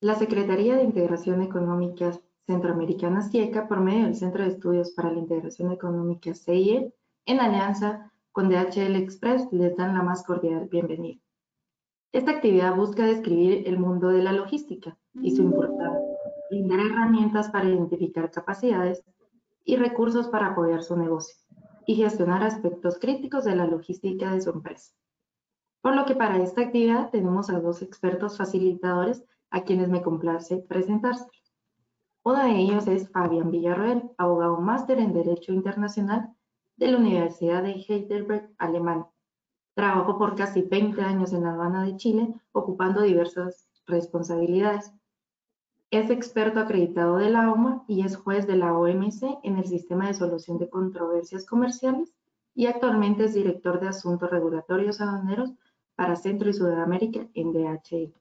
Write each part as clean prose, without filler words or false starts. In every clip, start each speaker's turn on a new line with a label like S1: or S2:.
S1: La Secretaría de Integración Económica Centroamericana (SIECA), por medio del Centro de Estudios para la Integración Económica (CIE), en alianza con DHL Express, les dan la más cordial bienvenida. Esta actividad busca describir el mundo de la logística y su importancia, brindar herramientas para identificar capacidades y recursos para apoyar su negocio y gestionar aspectos críticos de la logística de su empresa. Por lo que para esta actividad tenemos a dos expertos facilitadores a quienes me complace presentarse. Uno de ellos es Fabián Villarroel, abogado máster en Derecho Internacional de la Universidad de Heidelberg, Alemania. Trabajó por casi 20 años en la aduana de Chile, ocupando diversas responsabilidades. Es experto acreditado de la OMA y es juez de la OMC en el sistema de solución de controversias comerciales y actualmente es director de asuntos regulatorios aduaneros para Centro y Sudamérica en DHL.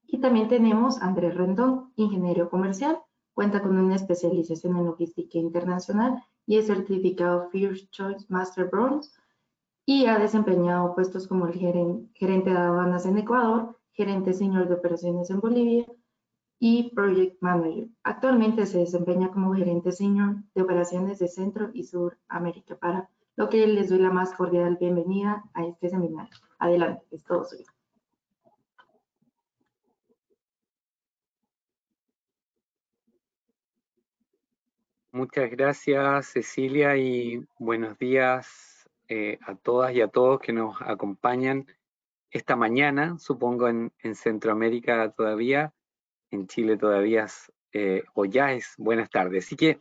S1: Y también tenemos a Andrés Rendón, ingeniero comercial, cuenta con una especialización en logística internacional y es certificado First Choice Master Bronze y ha desempeñado puestos como el gerente de aduanas en Ecuador, gerente senior de operaciones en Bolivia y Project Manager. Actualmente se desempeña como gerente senior de operaciones de Centro y Suramérica, para lo que les doy la más cordial bienvenida a este seminario. Adelante, es todo suyo.
S2: Muchas gracias, Cecilia, y buenos días a todas y a todos que nos acompañan esta mañana, supongo en Centroamérica todavía, en Chile todavía o ya es buenas tardes. Así que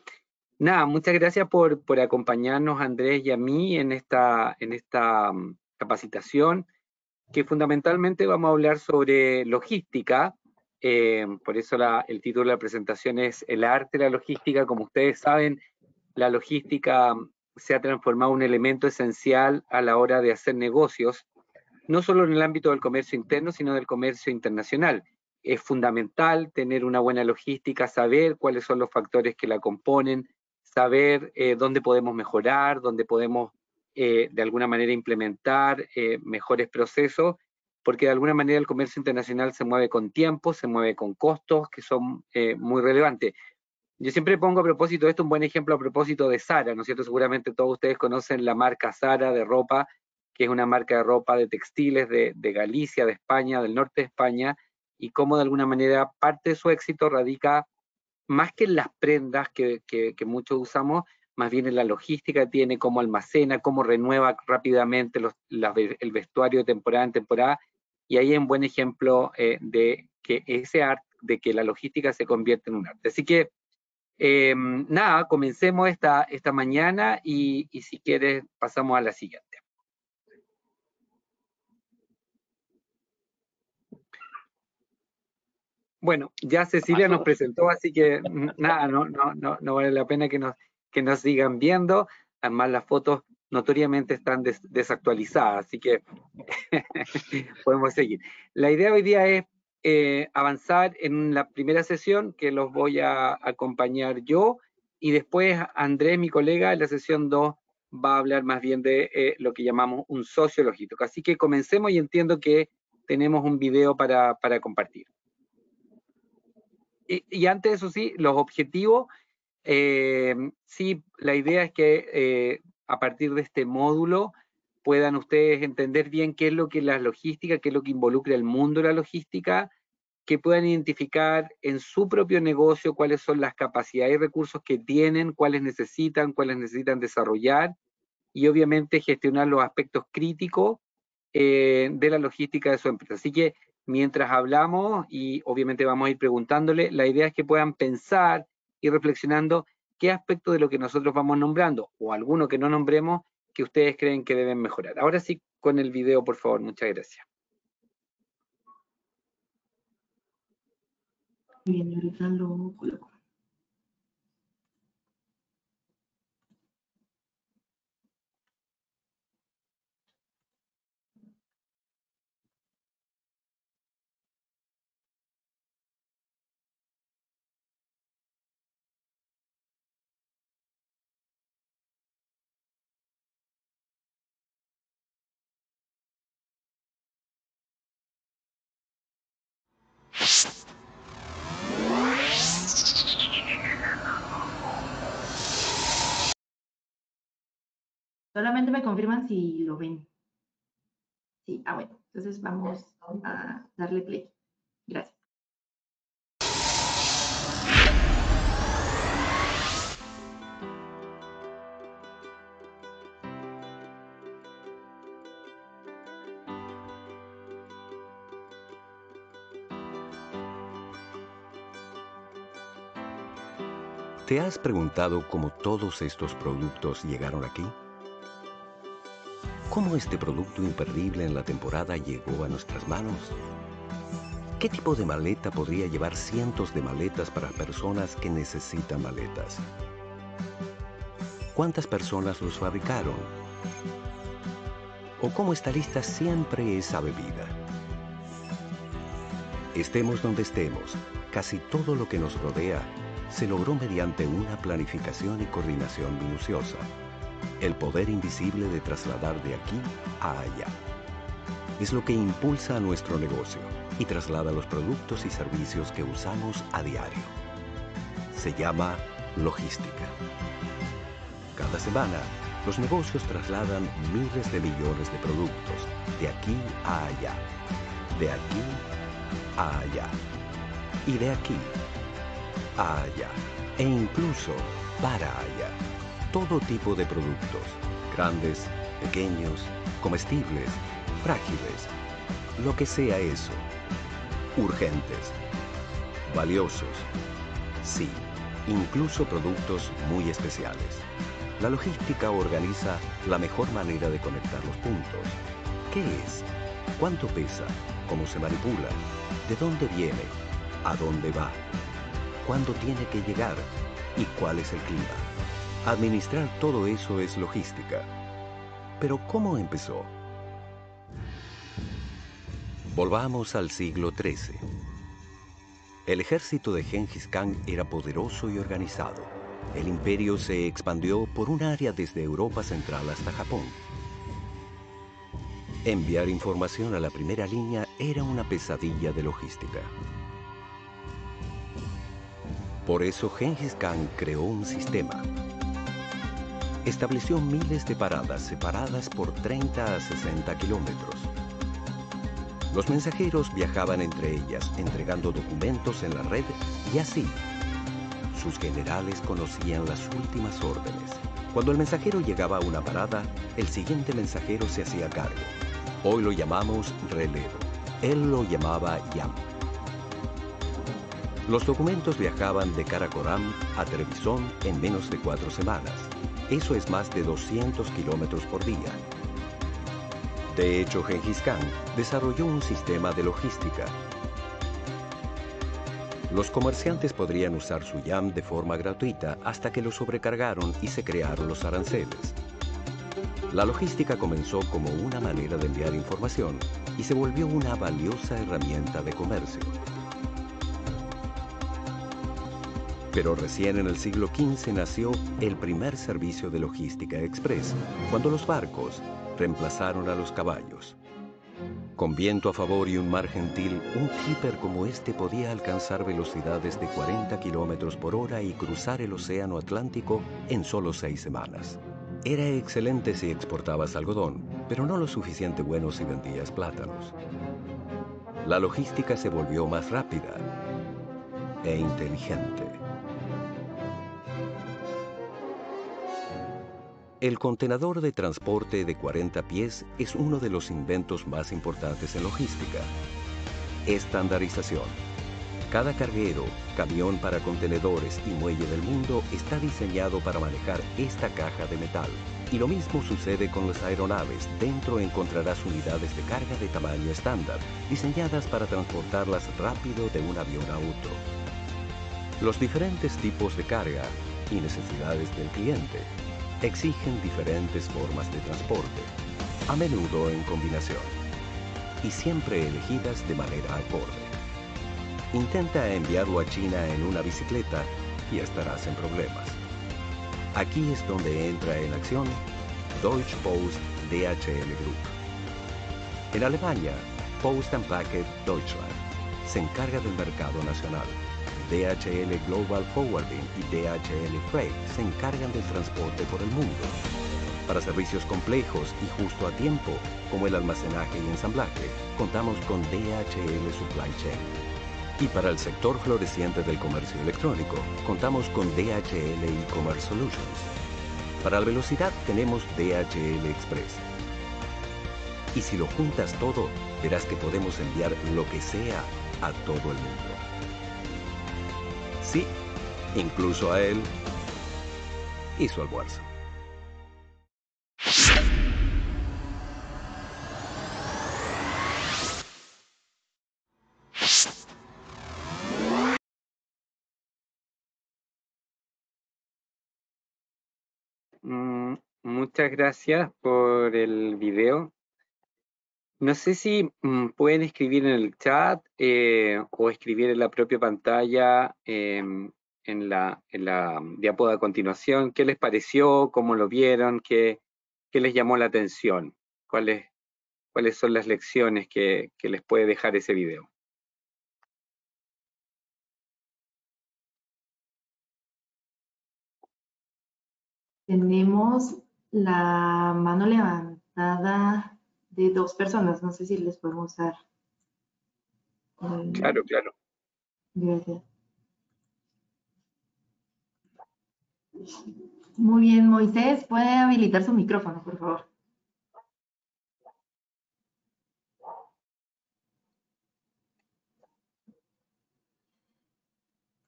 S2: nada, muchas gracias por acompañarnos, Andrés y a mí en esta capacitación, que fundamentalmente vamos a hablar sobre logística. Por eso el título de la presentación es El arte de la logística. Como ustedes saben, la logística se ha transformado en un elemento esencial a la hora de hacer negocios, no solo en el ámbito del comercio interno, sino del comercio internacional. Es fundamental tener una buena logística, saber cuáles son los factores que la componen, saber dónde podemos mejorar, dónde podemos de alguna manera implementar mejores procesos, porque de alguna manera el comercio internacional se mueve con tiempo, se mueve con costos que son muy relevantes. Yo siempre pongo a propósito de esto un buen ejemplo a propósito de Zara, ¿no es cierto? Seguramente todos ustedes conocen la marca Zara de ropa, que es una marca de ropa de textiles de Galicia, de España, del norte de España, y cómo de alguna manera parte de su éxito radica más que en las prendas que muchos usamos, más bien en la logística que tiene, cómo almacena, cómo renueva rápidamente el vestuario de temporada en temporada, y ahí hay un buen ejemplo de que ese arte, de que la logística se convierte en un arte. Así que nada, comencemos esta mañana y si quieres pasamos a la siguiente. Bueno, ya Cecilia nos presentó, así que nada, no vale la pena que nos sigan viendo. Además, las fotos notoriamente están desactualizadas, así que podemos seguir. La idea hoy día es avanzar en la primera sesión, que los voy a acompañar yo, y después Andrés, mi colega, en la sesión 2 va a hablar más bien de lo que llamamos un socio logístico. Así que comencemos y entiendo que tenemos un video para compartir. Y antes de eso sí, los objetivos, sí, la idea es que a partir de este módulo puedan ustedes entender bien qué es lo que es la logística, qué es lo que involucra el mundo de la logística, que puedan identificar en su propio negocio cuáles son las capacidades y recursos que tienen, cuáles necesitan desarrollar, y obviamente gestionar los aspectos críticos de la logística de su empresa. Así que mientras hablamos, y obviamente vamos a ir preguntándole, la idea es que puedan pensar y reflexionando qué aspecto de lo que nosotros vamos nombrando, o alguno que no nombremos, que ustedes creen que deben mejorar. Ahora sí, con el video, por favor. Muchas gracias.
S1: Bien, ahorita lo coloco. Solamente me confirman si lo ven. Sí, bueno, entonces vamos a darle play. Gracias.
S3: ¿Te has preguntado cómo todos estos productos llegaron aquí? ¿Cómo este producto imperdible en la temporada llegó a nuestras manos? ¿Qué tipo de maleta podría llevar cientos de maletas para personas que necesitan maletas? ¿Cuántas personas los fabricaron? ¿O cómo está lista siempre esa bebida? Estemos donde estemos, casi todo lo que nos rodea se logró mediante una planificación y coordinación minuciosa. El poder invisible de trasladar de aquí a allá. Es lo que impulsa a nuestro negocio y traslada los productos y servicios que usamos a diario. Se llama logística. Cada semana, los negocios trasladan miles de millones de productos de aquí a allá, de aquí a allá y de aquí a allá e incluso para allá. Todo tipo de productos, grandes, pequeños, comestibles, frágiles, lo que sea eso, urgentes, valiosos, sí, incluso productos muy especiales. La logística organiza la mejor manera de conectar los puntos. ¿Qué es? ¿Cuánto pesa? ¿Cómo se manipula? ¿De dónde viene? ¿A dónde va? ¿Cuándo tiene que llegar? ¿Y cuál es el clima? Administrar todo eso es logística. Pero ¿cómo empezó? Volvamos al siglo XIII. El ejército de Gengis Khan era poderoso y organizado. El imperio se expandió por un área desde Europa Central hasta Japón. Enviar información a la primera línea era una pesadilla de logística. Por eso Gengis Khan creó un sistema. Estableció miles de paradas separadas por 30 a 60 kilómetros. Los mensajeros viajaban entre ellas, entregando documentos en la red y así. Sus generales conocían las últimas órdenes. Cuando el mensajero llegaba a una parada, el siguiente mensajero se hacía cargo. Hoy lo llamamos relevo. Él lo llamaba YAM. Los documentos viajaban de Karakoram a Trebizond en menos de 4 semanas. Eso es más de 200 kilómetros por día. De hecho, Gengis Khan desarrolló un sistema de logística. Los comerciantes podrían usar su YAM de forma gratuita hasta que lo sobrecargaron y se crearon los aranceles. La logística comenzó como una manera de enviar información y se volvió una valiosa herramienta de comercio. Pero recién en el siglo XV nació el primer servicio de logística express, cuando los barcos reemplazaron a los caballos. Con viento a favor y un mar gentil, un clipper como este podía alcanzar velocidades de 40 kilómetros por hora y cruzar el océano Atlántico en solo 6 semanas. Era excelente si exportabas algodón, pero no lo suficiente bueno si vendías plátanos. La logística se volvió más rápida e inteligente. El contenedor de transporte de 40 pies es uno de los inventos más importantes en logística. Estandarización. Cada carguero, camión para contenedores y muelle del mundo está diseñado para manejar esta caja de metal. Y lo mismo sucede con las aeronaves. Dentro encontrarás unidades de carga de tamaño estándar, diseñadas para transportarlas rápido de un avión a otro. Los diferentes tipos de carga y necesidades del cliente exigen diferentes formas de transporte, a menudo en combinación, y siempre elegidas de manera acorde. Intenta enviarlo a China en una bicicleta y estarás en problemas. Aquí es donde entra en acción Deutsche Post DHL Group. En Alemania, Post & Packet Deutschland se encarga del mercado nacional. DHL Global Forwarding y DHL Freight se encargan del transporte por el mundo. Para servicios complejos y justo a tiempo, como el almacenaje y ensamblaje, contamos con DHL Supply Chain. Y para el sector floreciente del comercio electrónico, contamos con DHL E-Commerce Solutions. Para la velocidad tenemos DHL Express. Y si lo juntas todo, verás que podemos enviar lo que sea a todo el mundo. Sí, incluso a él y su almuerzo.
S2: Muchas gracias por el video. No sé si pueden escribir en el chat o escribir en la propia pantalla en la diapo de a continuación qué les pareció, cómo lo vieron, qué les llamó la atención, cuáles son las lecciones que les puede dejar ese video.
S1: Tenemos la mano levantada de 2 personas. No sé si les podemos dar.
S2: Claro, claro.
S1: Gracias. Muy bien, Moisés, puede habilitar su micrófono, por favor.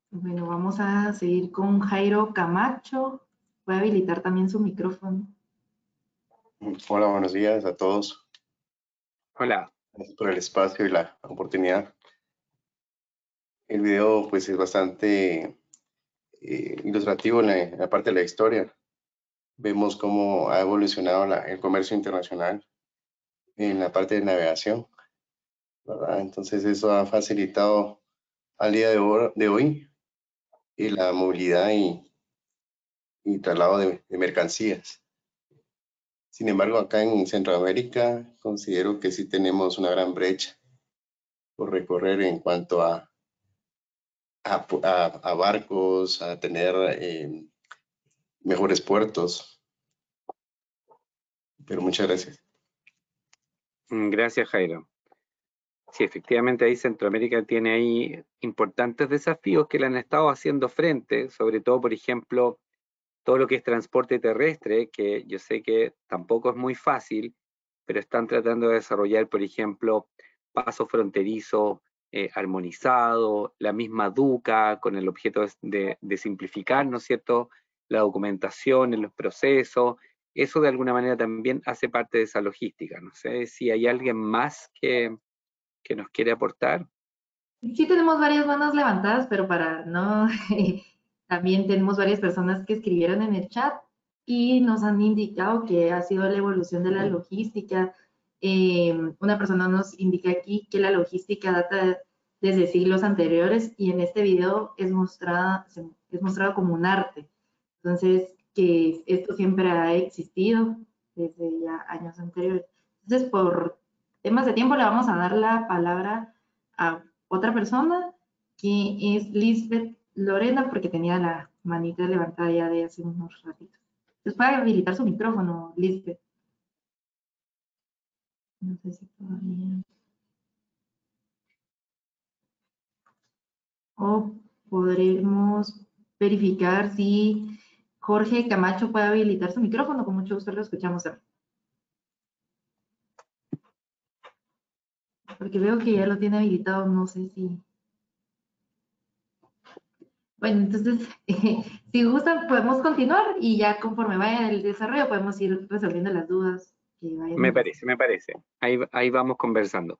S1: Bueno, vamos a seguir con Jairo Camacho. Puede habilitar también su micrófono.
S4: Hola, buenos días a todos.
S2: Hola.
S4: Gracias por el espacio y la oportunidad. El video pues es bastante ilustrativo en la parte de la historia. Vemos cómo ha evolucionado el comercio internacional en la parte de navegación, ¿verdad? Entonces eso ha facilitado al día de hoy la movilidad y traslado de mercancías. Sin embargo, acá en Centroamérica considero que sí tenemos una gran brecha por recorrer en cuanto a barcos, a tener mejores puertos. Pero muchas gracias.
S2: Gracias, Jairo. Sí, efectivamente ahí Centroamérica tiene ahí importantes desafíos que le han estado haciendo frente, sobre todo, por ejemplo, todo lo que es transporte terrestre, que yo sé que tampoco es muy fácil, pero están tratando de desarrollar, por ejemplo, pasos fronterizos armonizados, la misma DUCA, con el objeto de simplificar, ¿no es cierto?, la documentación en los procesos. Eso de alguna manera también hace parte de esa logística. No sé si hay alguien más que nos quiere aportar.
S1: Sí tenemos varias manos levantadas, pero para no, también tenemos varias personas que escribieron en el chat y nos han indicado que ha sido la evolución de la logística. Una persona nos indica aquí que la logística data desde siglos anteriores y en este video es mostrado como un arte. Entonces, que esto siempre ha existido desde ya años anteriores. Entonces, por temas de tiempo, le vamos a dar la palabra a otra persona, que es Lisbeth Lorena, porque tenía la manita levantada ya de hace unos ratitos. Entonces, puede habilitar su micrófono, Lisbeth. No sé si todavía. O podremos verificar si Jorge Camacho puede habilitar su micrófono. Con mucho gusto lo escuchamos también. Porque veo que ya lo tiene habilitado, no sé si... Bueno, entonces, si gustan, podemos continuar y ya conforme vaya el desarrollo podemos ir resolviendo las dudas que vayan.
S2: Me parece. Ahí vamos conversando.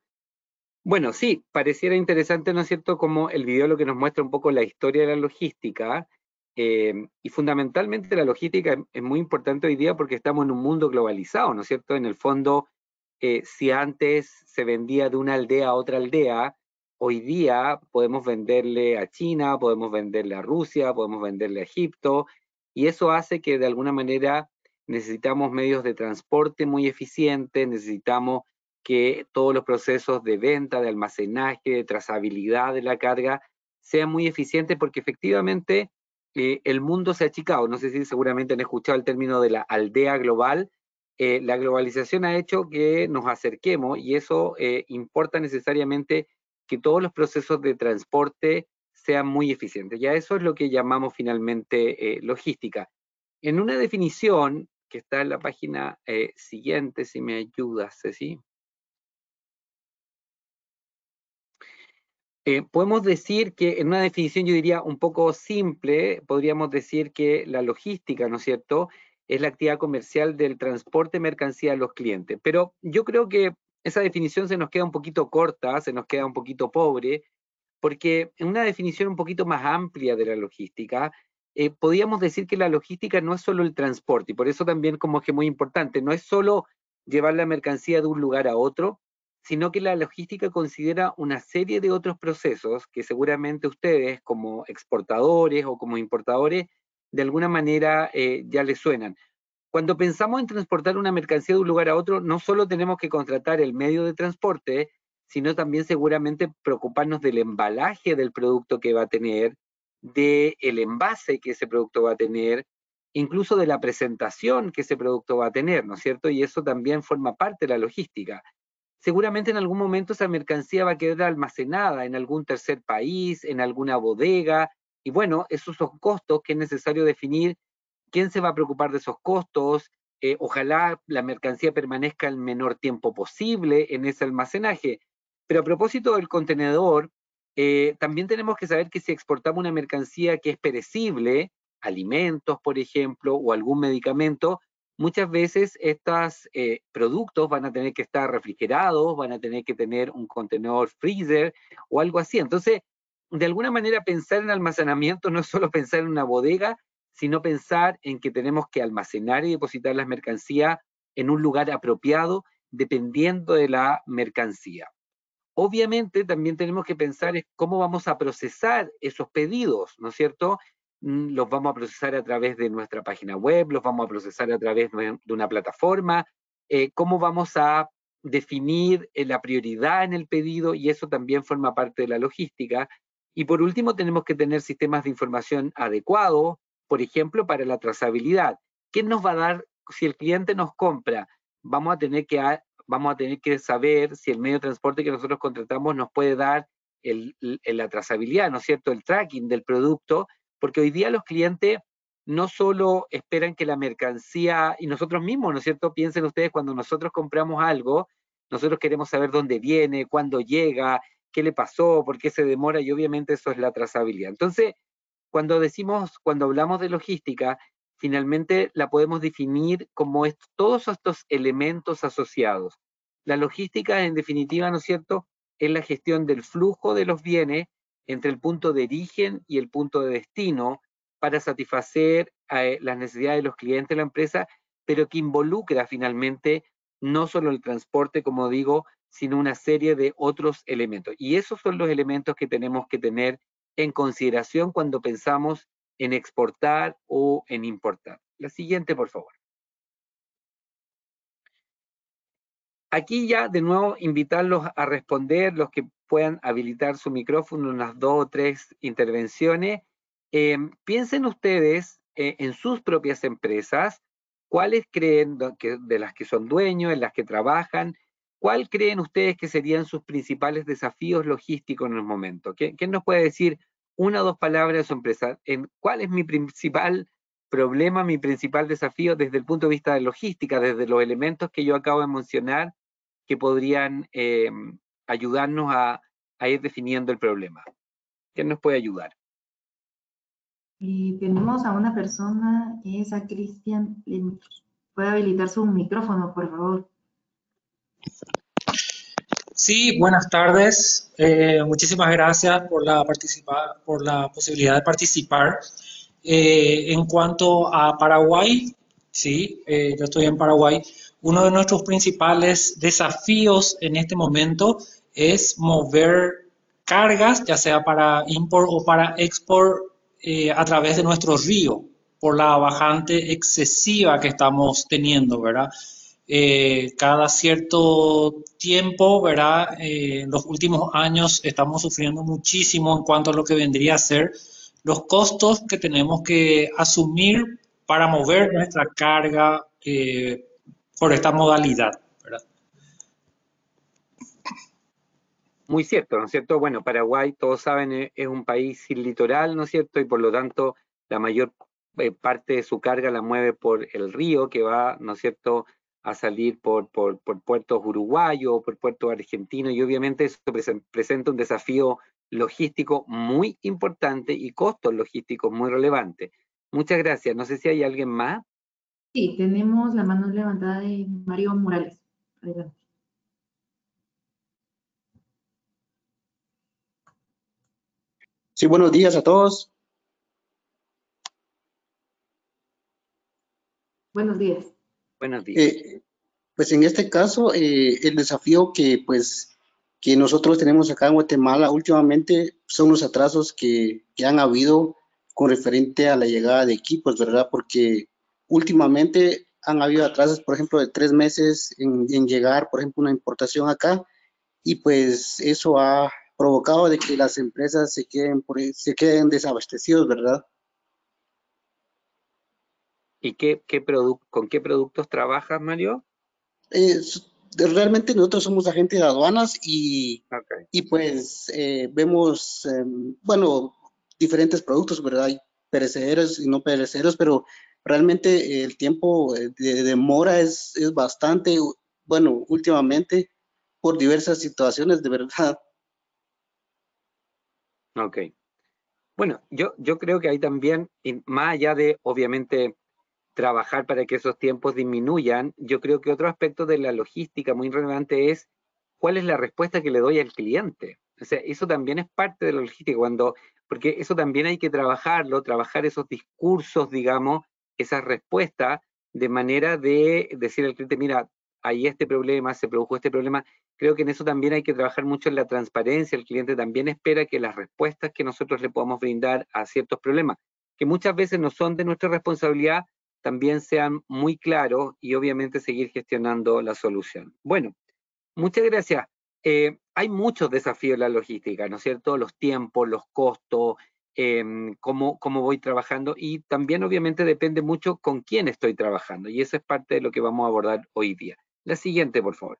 S2: Bueno, sí, pareciera interesante, ¿no es cierto?, como el video lo que nos muestra un poco la historia de la logística, y fundamentalmente la logística es muy importante hoy día porque estamos en un mundo globalizado, ¿no es cierto? En el fondo, si antes se vendía de una aldea a otra aldea, hoy día podemos venderle a China, podemos venderle a Rusia, podemos venderle a Egipto, y eso hace que de alguna manera necesitamos medios de transporte muy eficientes, necesitamos que todos los procesos de venta, de almacenaje, de trazabilidad de la carga sean muy eficientes porque efectivamente el mundo se ha achicado. No sé si seguramente han escuchado el término de la aldea global. La globalización ha hecho que nos acerquemos y eso importa necesariamente que todos los procesos de transporte sean muy eficientes. Ya eso es lo que llamamos finalmente logística. En una definición que está en la página siguiente, si me ayudas, Ceci. Podemos decir que en una definición, yo diría un poco simple, podríamos decir que la logística, ¿no es cierto?, es la actividad comercial del transporte de mercancía a los clientes. Pero yo creo que esa definición se nos queda un poquito corta, se nos queda un poquito pobre, porque en una definición un poquito más amplia de la logística, podríamos decir que la logística no es solo el transporte, y por eso también como que muy importante, no es solo llevar la mercancía de un lugar a otro, sino que la logística considera una serie de otros procesos que seguramente ustedes como exportadores o como importadores de alguna manera ya les suenan. Cuando pensamos en transportar una mercancía de un lugar a otro, no solo tenemos que contratar el medio de transporte, sino también seguramente preocuparnos del embalaje del producto que va a tener, del envase que ese producto va a tener, incluso de la presentación que ese producto va a tener, ¿no es cierto? Y eso también forma parte de la logística. Seguramente en algún momento esa mercancía va a quedar almacenada en algún tercer país, en alguna bodega, y bueno, esos son costos que es necesario definir quién se va a preocupar de esos costos. Ojalá la mercancía permanezca el menor tiempo posible en ese almacenaje. Pero a propósito del contenedor, también tenemos que saber que si exportamos una mercancía que es perecible, alimentos, por ejemplo, o algún medicamento, muchas veces estos productos van a tener que estar refrigerados, van a tener que tener un contenedor freezer o algo así. Entonces, de alguna manera pensar en almacenamiento no es solo pensar en una bodega, sino pensar en que tenemos que almacenar y depositar las mercancías en un lugar apropiado dependiendo de la mercancía. Obviamente también tenemos que pensar en cómo vamos a procesar esos pedidos, ¿no es cierto? Los vamos a procesar a través de nuestra página web, los vamos a procesar a través de una plataforma, cómo vamos a definir la prioridad en el pedido, y eso también forma parte de la logística. Y por último, tenemos que tener sistemas de información adecuados, por ejemplo, para la trazabilidad. ¿Qué nos va a dar si el cliente nos compra? Vamos a tener que saber si el medio de transporte que nosotros contratamos nos puede dar la trazabilidad, ¿no es cierto?, el tracking del producto, porque hoy día los clientes no solo esperan que la mercancía, y nosotros mismos, ¿no es cierto?, piensen ustedes, cuando nosotros compramos algo, nosotros queremos saber dónde viene, cuándo llega, qué le pasó, por qué se demora, y obviamente eso es la trazabilidad. Entonces, cuando hablamos de logística, finalmente la podemos definir como todos estos elementos asociados. La logística, en definitiva, ¿no es cierto?, es la gestión del flujo de los bienes entre el punto de origen y el punto de destino para satisfacer las necesidades de los clientes de la empresa, pero que involucra finalmente no solo el transporte, como digo, sino una serie de otros elementos. Y esos son los elementos que tenemos que tener en consideración cuando pensamos en exportar o en importar. La siguiente, por favor. Aquí ya de nuevo invitarlos a responder, los que puedan habilitar su micrófono, unas 2 o 3 intervenciones. Piensen ustedes en sus propias empresas, cuáles creen que de las que son dueños, en las que trabajan, cuál creen ustedes que serían sus principales desafíos logísticos en el momento. ¿Quién nos puede decir una o dos palabras de su empresa? ¿Cuál es mi principal problema, mi principal desafío desde el punto de vista de logística, desde los elementos que yo acabo de mencionar, que podrían ayudarnos a ir definiendo el problema? ¿Quién nos puede ayudar?
S1: Tenemos a una persona, que es a Cristian. ¿Puede habilitar su micrófono, por favor?
S5: Sí, buenas tardes. Muchísimas gracias por la posibilidad de participar. En cuanto a Paraguay, sí, yo estoy en Paraguay. Uno de nuestros principales desafíos en este momento es mover cargas, ya sea para import o para export, a través de nuestro río, por la bajante excesiva que estamos teniendo, ¿verdad? Cada cierto tiempo, ¿verdad? En los últimos años estamos sufriendo muchísimo en cuanto a lo que vendría a ser los costos que tenemos que asumir para mover nuestra carga por esta modalidad, ¿verdad?
S2: Muy cierto, ¿no es cierto? Bueno, Paraguay, todos saben, es un país sin litoral, ¿no es cierto? Y por lo tanto, la mayor parte de su carga la mueve por el río, que va, ¿no es cierto?, a salir por puertos uruguayos, por puertos argentinos, y obviamente eso presenta un desafío logístico muy importante y costos logísticos muy relevantes. Muchas gracias. No sé si hay alguien más.
S1: Sí, tenemos la mano levantada de Mario Morales. Adelante.
S6: Sí, buenos días a todos.
S1: Buenos días.
S2: Buenos días.
S6: Pues en este caso, el desafío que nosotros tenemos acá en Guatemala últimamente son los atrasos que han habido con referente a la llegada de equipos, ¿verdad? Porque últimamente han habido atrasos, por ejemplo, de 3 meses en llegar, por ejemplo, una importación acá, y pues eso ha provocado de que las empresas se queden desabastecidos, ¿verdad?
S2: ¿Y con qué productos trabajas, Mario?
S6: Realmente nosotros somos agentes de aduanas
S2: Okay.
S6: y pues vemos, bueno, diferentes productos, ¿verdad? Hay perecederos y no perecederos, pero realmente el tiempo de demora es bastante, bueno, últimamente por diversas situaciones, de verdad.
S2: Ok. Bueno, yo creo que hay también, y más allá de, obviamente, trabajar para que esos tiempos disminuyan, yo creo que otro aspecto de la logística muy relevante es cuál es la respuesta que le doy al cliente. O sea, eso también es parte de la logística, porque eso también hay que trabajarlo, trabajar esos discursos, digamos, esas respuestas, de manera de decir al cliente, mira, hay este problema, se produjo este problema. Creo que en eso también hay que trabajar mucho en la transparencia. El cliente también espera que las respuestas que nosotros le podamos brindar a ciertos problemas, que muchas veces no son de nuestra responsabilidad, también sean muy claros y obviamente seguir gestionando la solución. Bueno, muchas gracias. Hay muchos desafíos en la logística, ¿no es cierto? Los tiempos, los costos, cómo voy trabajando, y también obviamente depende mucho con quién estoy trabajando, y eso es parte de lo que vamos a abordar hoy día. La siguiente, por favor.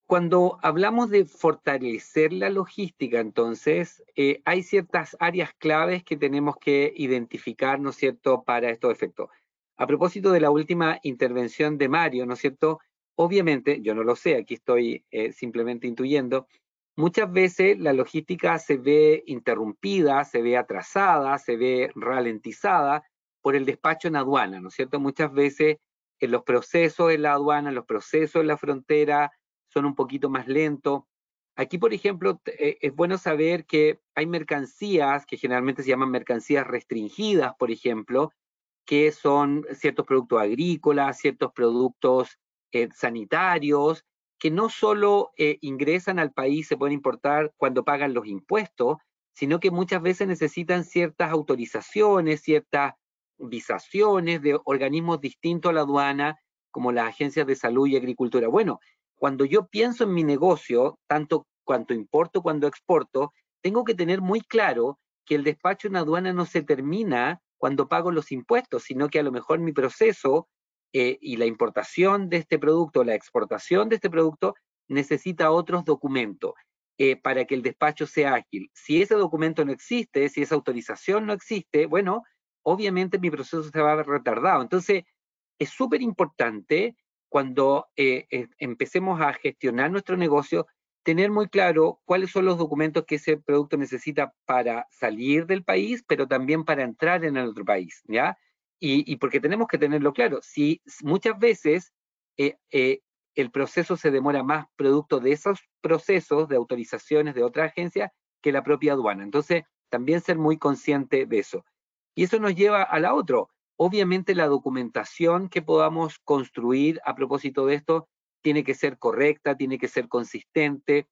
S2: Cuando hablamos de fortalecer la logística, entonces, hay ciertas áreas claves que tenemos que identificar, ¿no es cierto?, para estos efectos. A propósito de la última intervención de Mario, ¿no es cierto?, obviamente, yo no lo sé, aquí estoy simplemente intuyendo, muchas veces la logística se ve interrumpida, se ve atrasada, se ve ralentizada por el despacho en aduana, ¿no es cierto? Muchas veces en los procesos en la aduana, en los procesos en la frontera, son un poquito más lentos. Aquí, por ejemplo, es bueno saber que hay mercancías que generalmente se llaman mercancías restringidas, por ejemplo, que son ciertos productos agrícolas, ciertos productos sanitarios, que no solo ingresan al país, se pueden importar cuando pagan los impuestos, sino que muchas veces necesitan ciertas autorizaciones, ciertas visaciones de organismos distintos a la aduana, como las agencias de salud y agricultura. Bueno, cuando yo pienso en mi negocio, tanto cuanto importo, cuando exporto, tengo que tener muy claro que el despacho en aduana no se termina cuando pago los impuestos, sino que a lo mejor mi proceso y la importación de este producto, la exportación de este producto, necesita otros documentos para que el despacho sea ágil. Si ese documento no existe, si esa autorización no existe, bueno, obviamente mi proceso se va a ver retardado. Entonces, es súper importante cuando empecemos a gestionar nuestro negocio, tener muy claro cuáles son los documentos que ese producto necesita para salir del país, pero también para entrar en el otro país, ¿ya? Y porque tenemos que tenerlo claro. Si muchas veces el proceso se demora más producto de esos procesos de autorizaciones de otra agencia que la propia aduana. Entonces, también ser muy consciente de eso. Y eso nos lleva a la otra. Obviamente la documentación que podamos construir a propósito de esto tiene que ser correcta, tiene que ser consistente.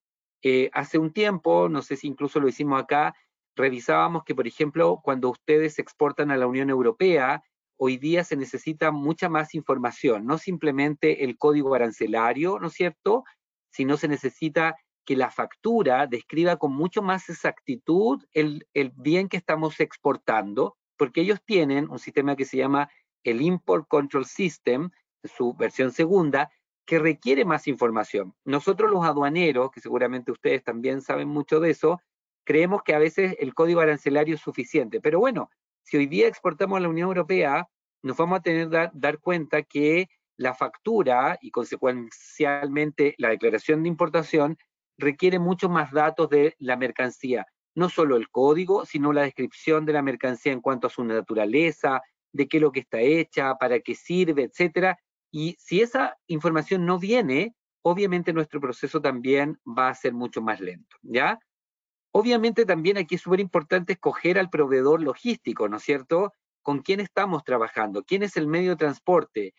S2: Hace un tiempo, no sé si incluso lo hicimos acá, revisábamos que, por ejemplo, cuando ustedes exportan a la Unión Europea, hoy día se necesita mucha más información, no simplemente el código arancelario, ¿no es cierto?, sino se necesita que la factura describa con mucho más exactitud el bien que estamos exportando, porque ellos tienen un sistema que se llama el Import Control System, su versión segunda, que requiere más información. Nosotros los aduaneros, que seguramente ustedes también saben mucho de eso, creemos que a veces el código arancelario es suficiente, pero bueno, si hoy día exportamos a la Unión Europea, nos vamos a tener que dar cuenta que la factura y consecuencialmente la declaración de importación requiere mucho más datos de la mercancía, no solo el código, sino la descripción de la mercancía en cuanto a su naturaleza, de qué es lo que está hecha, para qué sirve, etcétera. Y si esa información no viene, obviamente nuestro proceso también va a ser mucho más lento, ¿ya? Obviamente también aquí es súper importante escoger al proveedor logístico, ¿no es cierto? ¿Con quién estamos trabajando? ¿Quién es el medio de transporte?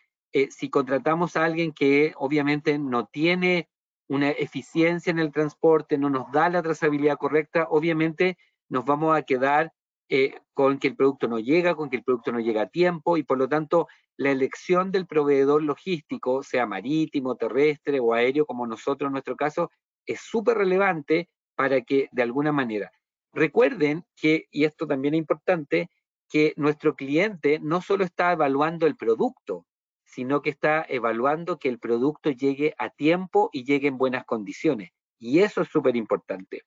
S2: Si contratamos a alguien que obviamente no tiene una eficiencia en el transporte, no nos da la trazabilidad correcta, obviamente nos vamos a quedar con que el producto no llega, con que el producto no llega a tiempo y por lo tanto la elección del proveedor logístico, sea marítimo, terrestre o aéreo, como nosotros en nuestro caso, es súper relevante para que de alguna manera recuerden que, y esto también es importante, que nuestro cliente no solo está evaluando el producto, sino que está evaluando que el producto llegue a tiempo y llegue en buenas condiciones. Y eso es súper importante.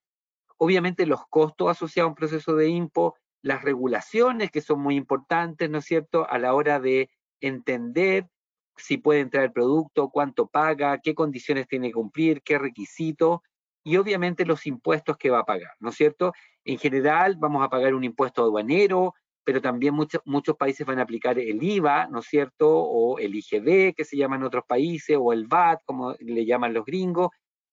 S2: Obviamente los costos asociados a un proceso de IMPO, las regulaciones que son muy importantes, ¿no es cierto?, a la hora de entender si puede entrar el producto, cuánto paga, qué condiciones tiene que cumplir, qué requisitos, y obviamente los impuestos que va a pagar, ¿no es cierto? En general vamos a pagar un impuesto aduanero, pero también muchos países van a aplicar el IVA, ¿no es cierto? O el IGB, que se llama en otros países, o el VAT, como le llaman los gringos,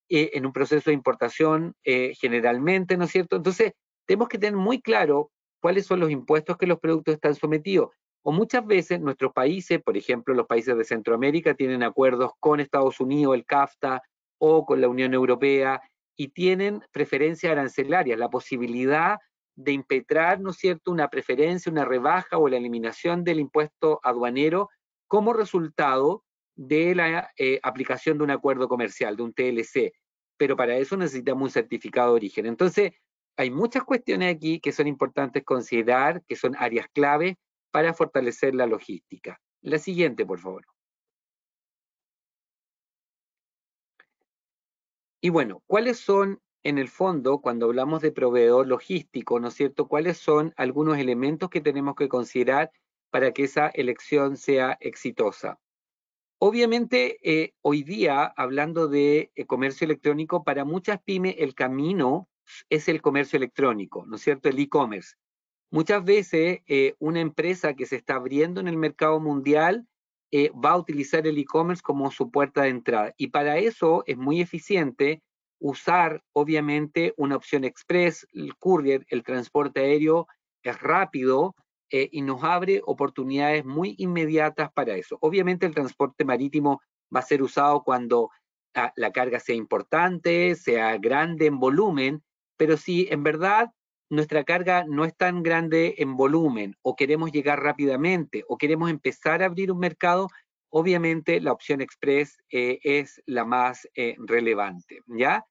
S2: en un proceso de importación generalmente, ¿no es cierto? Entonces, tenemos que tener muy claro cuáles son los impuestos que los productos están sometidos. O muchas veces nuestros países, por ejemplo, los países de Centroamérica, tienen acuerdos con Estados Unidos, el CAFTA, o con la Unión Europea, y tienen preferencias arancelarias, la posibilidad de impetrar, ¿no es cierto?, una preferencia, una rebaja o la eliminación del impuesto aduanero como resultado de la aplicación de un acuerdo comercial, de un TLC. Pero para eso necesitamos un certificado de origen. Entonces, hay muchas cuestiones aquí que son importantes considerar, que son áreas clave para fortalecer la logística. La siguiente, por favor. Y bueno, ¿cuáles son, en el fondo, cuando hablamos de proveedor logístico, ¿no es cierto? ¿Cuáles son algunos elementos que tenemos que considerar para que esa elección sea exitosa? Obviamente, hoy día, hablando de comercio electrónico, para muchas pymes el camino es el comercio electrónico, ¿no es cierto? El e-commerce. Muchas veces una empresa que se está abriendo en el mercado mundial va a utilizar el e-commerce como su puerta de entrada. Y para eso es muy eficiente usar, obviamente, una opción express, el courier, el transporte aéreo es rápido, y nos abre oportunidades muy inmediatas para eso. Obviamente el transporte marítimo va a ser usado cuando la carga sea importante, sea grande en volumen, pero si en verdad nuestra carga no es tan grande en volumen o queremos llegar rápidamente o queremos empezar a abrir un mercado, obviamente la opción express es la más relevante, ¿ya?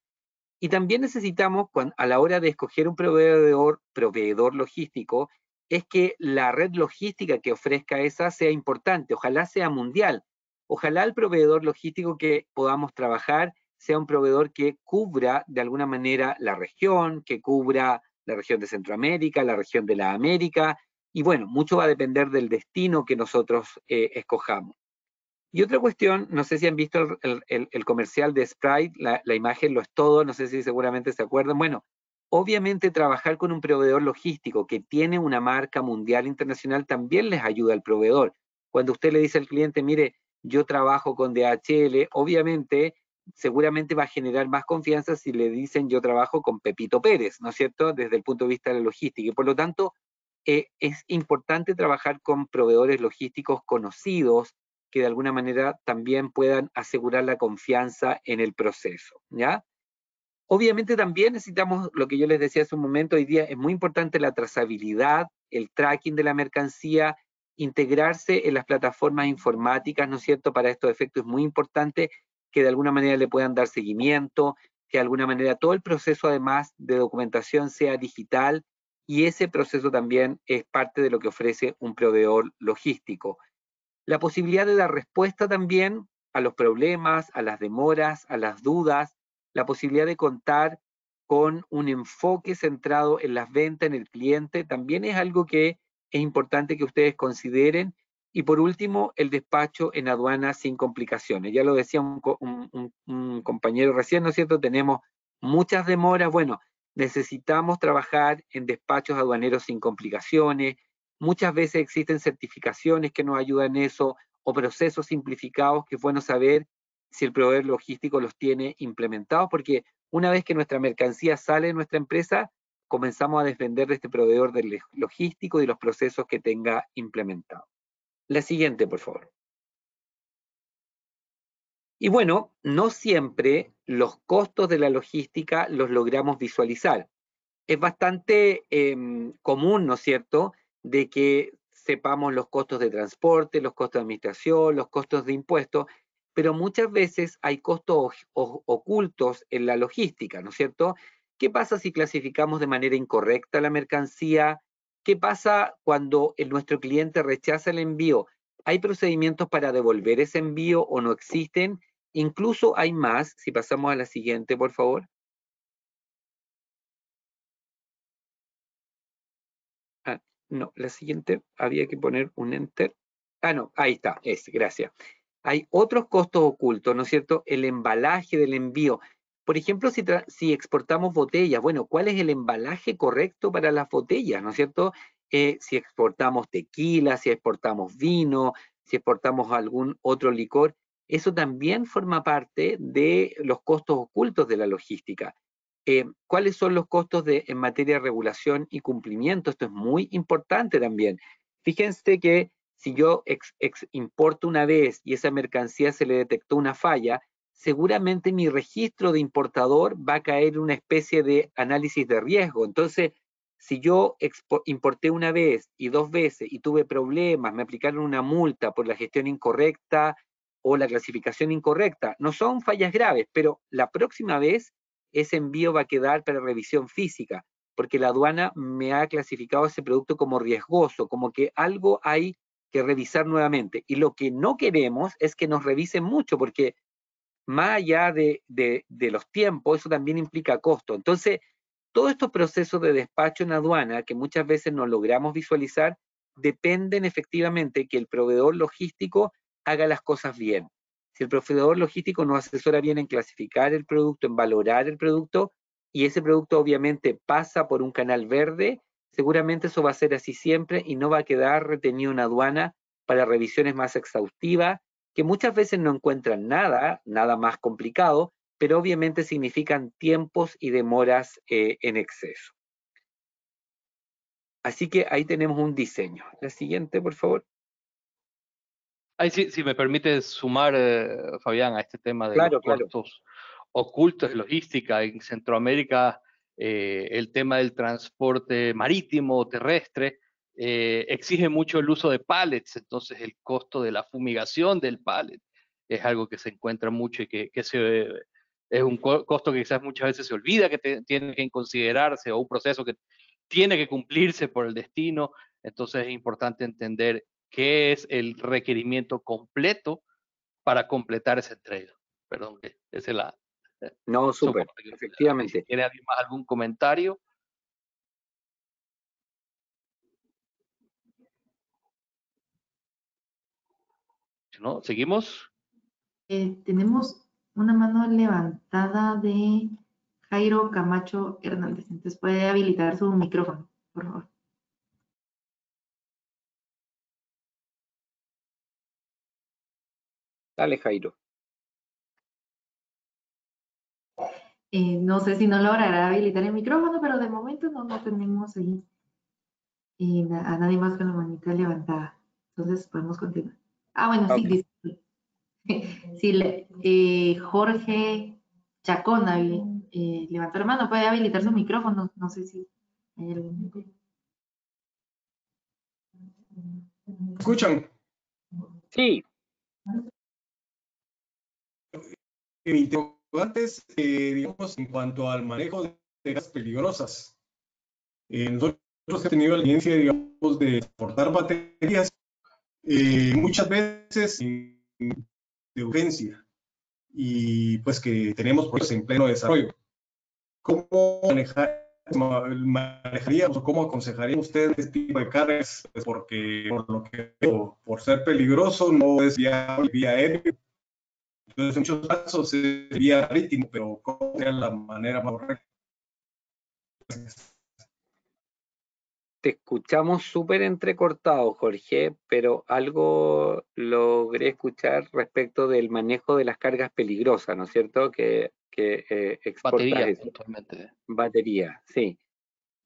S2: Y también necesitamos, a la hora de escoger un proveedor logístico, es que la red logística que ofrezca esa sea importante, ojalá sea mundial. Ojalá el proveedor logístico que podamos trabajar sea un proveedor que cubra de alguna manera la región, que cubra la región de Centroamérica, la región de la América, y bueno, mucho va a depender del destino que nosotros escojamos. Y otra cuestión, no sé si han visto el comercial de Sprite, la imagen lo es todo, no sé si seguramente se acuerdan. Bueno, obviamente trabajar con un proveedor logístico que tiene una marca mundial internacional también les ayuda al proveedor. Cuando usted le dice al cliente, mire, yo trabajo con DHL, obviamente, seguramente va a generar más confianza si le dicen yo trabajo con Pepito Pérez, ¿no es cierto?, desde el punto de vista de la logística. Y por lo tanto, es importante trabajar con proveedores logísticos conocidos, que de alguna manera también puedan asegurar la confianza en el proceso, ¿ya? Obviamente también necesitamos, lo que yo les decía hace un momento, hoy día es muy importante la trazabilidad, el tracking de la mercancía, integrarse en las plataformas informáticas, ¿no es cierto? Para estos efectos es muy importante que de alguna manera le puedan dar seguimiento. que de alguna manera todo el proceso además de documentación sea digital, y ese proceso también es parte de lo que ofrece un proveedor logístico. La posibilidad de dar respuesta también a los problemas, a las demoras, a las dudas, la posibilidad de contar con un enfoque centrado en las ventas, en el cliente, también es algo que es importante que ustedes consideren. Y por último, el despacho en aduana sin complicaciones. Ya lo decía un compañero recién, ¿no es cierto? Tenemos muchas demoras. Bueno, necesitamos trabajar en despachos aduaneros sin complicaciones. Muchas veces existen certificaciones que nos ayudan en eso, o procesos simplificados que es bueno saber si el proveedor logístico los tiene implementados, porque una vez que nuestra mercancía sale de nuestra empresa, comenzamos a depender de este proveedor logístico y de los procesos que tenga implementados. La siguiente, por favor. Y bueno, no siempre los costos de la logística los logramos visualizar. Es bastante común, ¿no es cierto?, de que sepamos los costos de transporte, los costos de administración, los costos de impuestos, pero muchas veces hay costos ocultos en la logística, ¿no es cierto? ¿Qué pasa si clasificamos de manera incorrecta la mercancía? ¿Qué pasa cuando nuestro cliente rechaza el envío? ¿Hay procedimientos para devolver ese envío o no existen? Incluso hay más, si pasamos a la siguiente, por favor. No, la siguiente había que poner un enter. No, ahí está, gracias. Hay otros costos ocultos, ¿no es cierto? El embalaje del envío. Por ejemplo, si exportamos botellas, bueno, ¿cuál es el embalaje correcto para las botellas, ¿no es cierto? Si exportamos tequila, si exportamos vino, si exportamos algún otro licor, eso también forma parte de los costos ocultos de la logística. ¿Cuáles son los costos en materia de regulación y cumplimiento? Esto es muy importante también. Fíjense que si yo importo una vez y esa mercancía se le detectó una falla, seguramente mi registro de importador va a caer en una especie de análisis de riesgo. Entonces, si yo importé una vez y 2 veces y tuve problemas, me aplicaron una multa por la gestión incorrecta o la clasificación incorrecta, no son fallas graves, pero la próxima vez ese envío va a quedar para revisión física, porque la aduana me ha clasificado ese producto como riesgoso, como que algo hay que revisar nuevamente. Y lo que no queremos es que nos revisen mucho, porque más allá de los tiempos, eso también implica costo. Entonces, todos estos procesos de despacho en aduana, que muchas veces no logramos visualizar, dependen efectivamente que el proveedor logístico haga las cosas bien. Si el proveedor logístico nos asesora bien en clasificar el producto, en valorar el producto, y ese producto obviamente pasa por un canal verde, seguramente eso va a ser así siempre y no va a quedar retenido en aduana para revisiones más exhaustivas, que muchas veces no encuentran nada más complicado, pero obviamente significan tiempos y demoras en exceso. Así que ahí tenemos un diseño. La siguiente, por favor.
S7: Ahí sí, si me permite sumar, Fabián, a este tema de
S2: Claro,
S7: los costos ocultos de logística en Centroamérica, el tema del transporte marítimo o terrestre exige mucho el uso de pallets, entonces el costo de la fumigación del pallet es algo que se encuentra mucho y que es un costo que quizás muchas veces se olvida que tiene que considerarse, o un proceso que tiene que cumplirse por el destino. Entonces es importante entender qué es el requerimiento completo para completar esa entrega. Perdón, esa es la...
S2: No, súper, efectivamente.
S7: Si tiene alguien más algún comentario. ¿No? ¿Seguimos?
S1: Tenemos una mano levantada de Jairo Camacho Hernández. Entonces puede habilitar su micrófono, por favor.
S2: Dale, Jairo.
S1: No sé si no logrará habilitar el micrófono, pero de momento no tenemos ahí a nadie más con la manita levantada. Entonces podemos continuar. Bueno, sí, sí, Jorge Chacona levantó la mano, puede habilitar su micrófono, no sé si hay algún...
S8: ¿Escuchan?
S2: Sí.
S8: interrogantes, digamos, en cuanto al manejo de gas peligrosas. Nosotros hemos tenido la experiencia, digamos, de transportar baterías muchas veces de urgencia y pues que tenemos proyectos en pleno desarrollo. ¿Cómo manejaríamos o cómo aconsejaría usted este tipo de cargas? Pues porque por lo que veo, por ser peligroso no es viable vía aérea. Entonces, en muchos casos es vía marítimo, pero ¿cómo sería la manera más correcta?
S2: Te escuchamos súper entrecortado, Jorge, pero algo logré escuchar respecto del manejo de las cargas peligrosas, ¿no es cierto? Que exportas
S7: Baterías,
S2: eso.
S7: puntualmente.
S2: Batería, sí.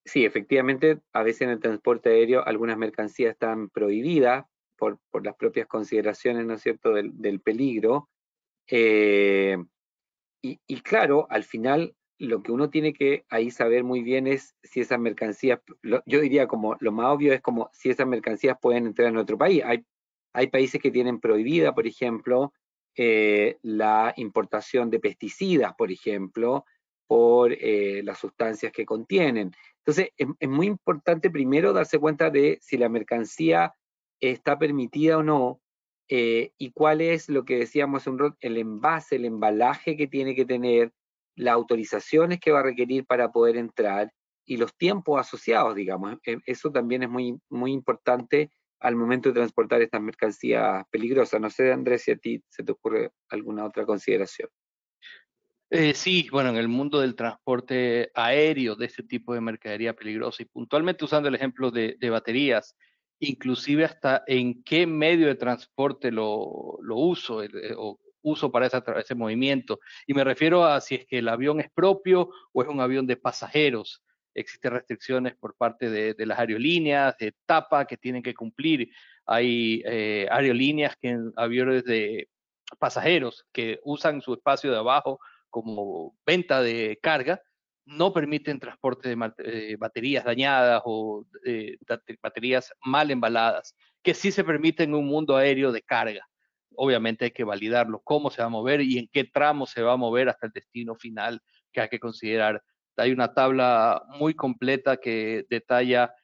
S2: Sí, efectivamente, a veces en el transporte aéreo algunas mercancías están prohibidas por las propias consideraciones, ¿no es cierto?, del peligro. Eh, y claro, al final lo que uno tiene que ahí saber muy bien es si esas mercancías, yo diría como lo más obvio es como si esas mercancías pueden entrar en otro país. Hay países que tienen prohibida, por ejemplo, la importación de pesticidas, por ejemplo, por las sustancias que contienen. Entonces, es muy importante primero darse cuenta de si la mercancía está permitida o no, y cuál es lo que decíamos el envase, el embalaje que tiene que tener, las autorizaciones que va a requerir para poder entrar y los tiempos asociados, digamos. Eso también es muy, muy importante al momento de transportar estas mercancías peligrosas. No sé, Andrés, si a ti se te ocurre alguna otra consideración.
S7: Sí, bueno, en el mundo del transporte aéreo de este tipo de mercadería peligrosa y puntualmente usando el ejemplo de baterías, inclusive hasta en qué medio de transporte lo uso o uso para ese movimiento. Y me refiero a si es que el avión es propio o es un avión de pasajeros. Existen restricciones por parte de las aerolíneas, de etapa que tienen que cumplir. Hay aerolíneas que en aviones de pasajeros que usan su espacio de abajo como venta de carga, no permiten transporte de baterías dañadas o baterías mal embaladas, que sí se permite en un mundo aéreo de carga. Obviamente hay que validarlo, cómo se va a mover y en qué tramo se va a mover hasta el destino final que hay que considerar. Hay una tabla muy completa que detalla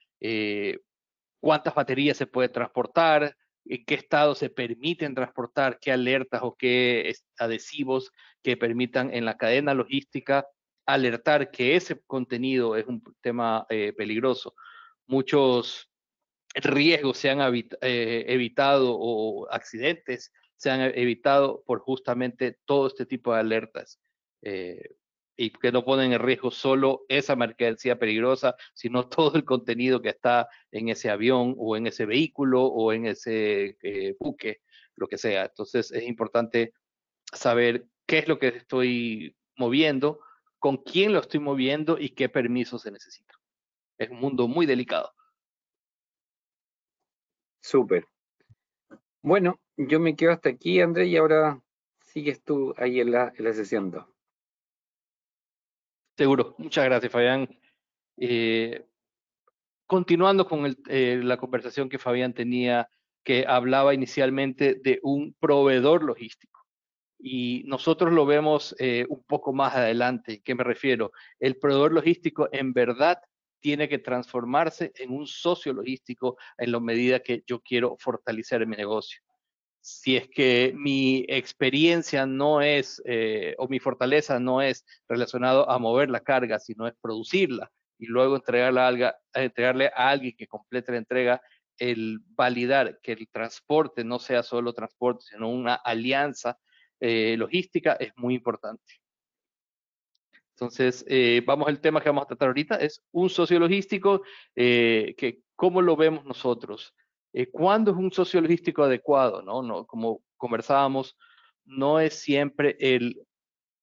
S7: cuántas baterías se puede transportar, en qué estado se permiten transportar, qué alertas o qué adhesivos que permitan en la cadena logística alertar que ese contenido es un tema peligroso. Muchos riesgos se han evitado o accidentes se han evitado por justamente todo este tipo de alertas. Y que no ponen en riesgo solo esa mercancía peligrosa, sino todo el contenido que está en ese avión o en ese vehículo o en ese buque, lo que sea. Entonces es importante saber qué es lo que estoy moviendo, con quién lo estoy moviendo y qué permiso se necesita. Es un mundo muy delicado.
S2: Súper. Bueno, yo me quedo hasta aquí, Andrés, y ahora sigues tú ahí en la sesión 2.
S7: Seguro. Muchas gracias, Fabián. Continuando con la conversación que Fabián tenía, que hablaba inicialmente de un proveedor logístico. Y nosotros lo vemos un poco más adelante. ¿Qué me refiero? El proveedor logístico en verdad tiene que transformarse en un socio logístico en la medida que yo quiero fortalecer mi negocio. Si es que mi experiencia no es, o mi fortaleza no es relacionado a mover la carga, sino es producirla y luego entregarle a alguien que complete la entrega, el validar que el transporte no sea solo transporte, sino una alianza logística es muy importante. Entonces, vamos al tema que vamos a tratar ahorita, es un socio logístico, que cómo lo vemos nosotros. ¿Cuándo es un socio logístico adecuado? No, como conversábamos, no es siempre el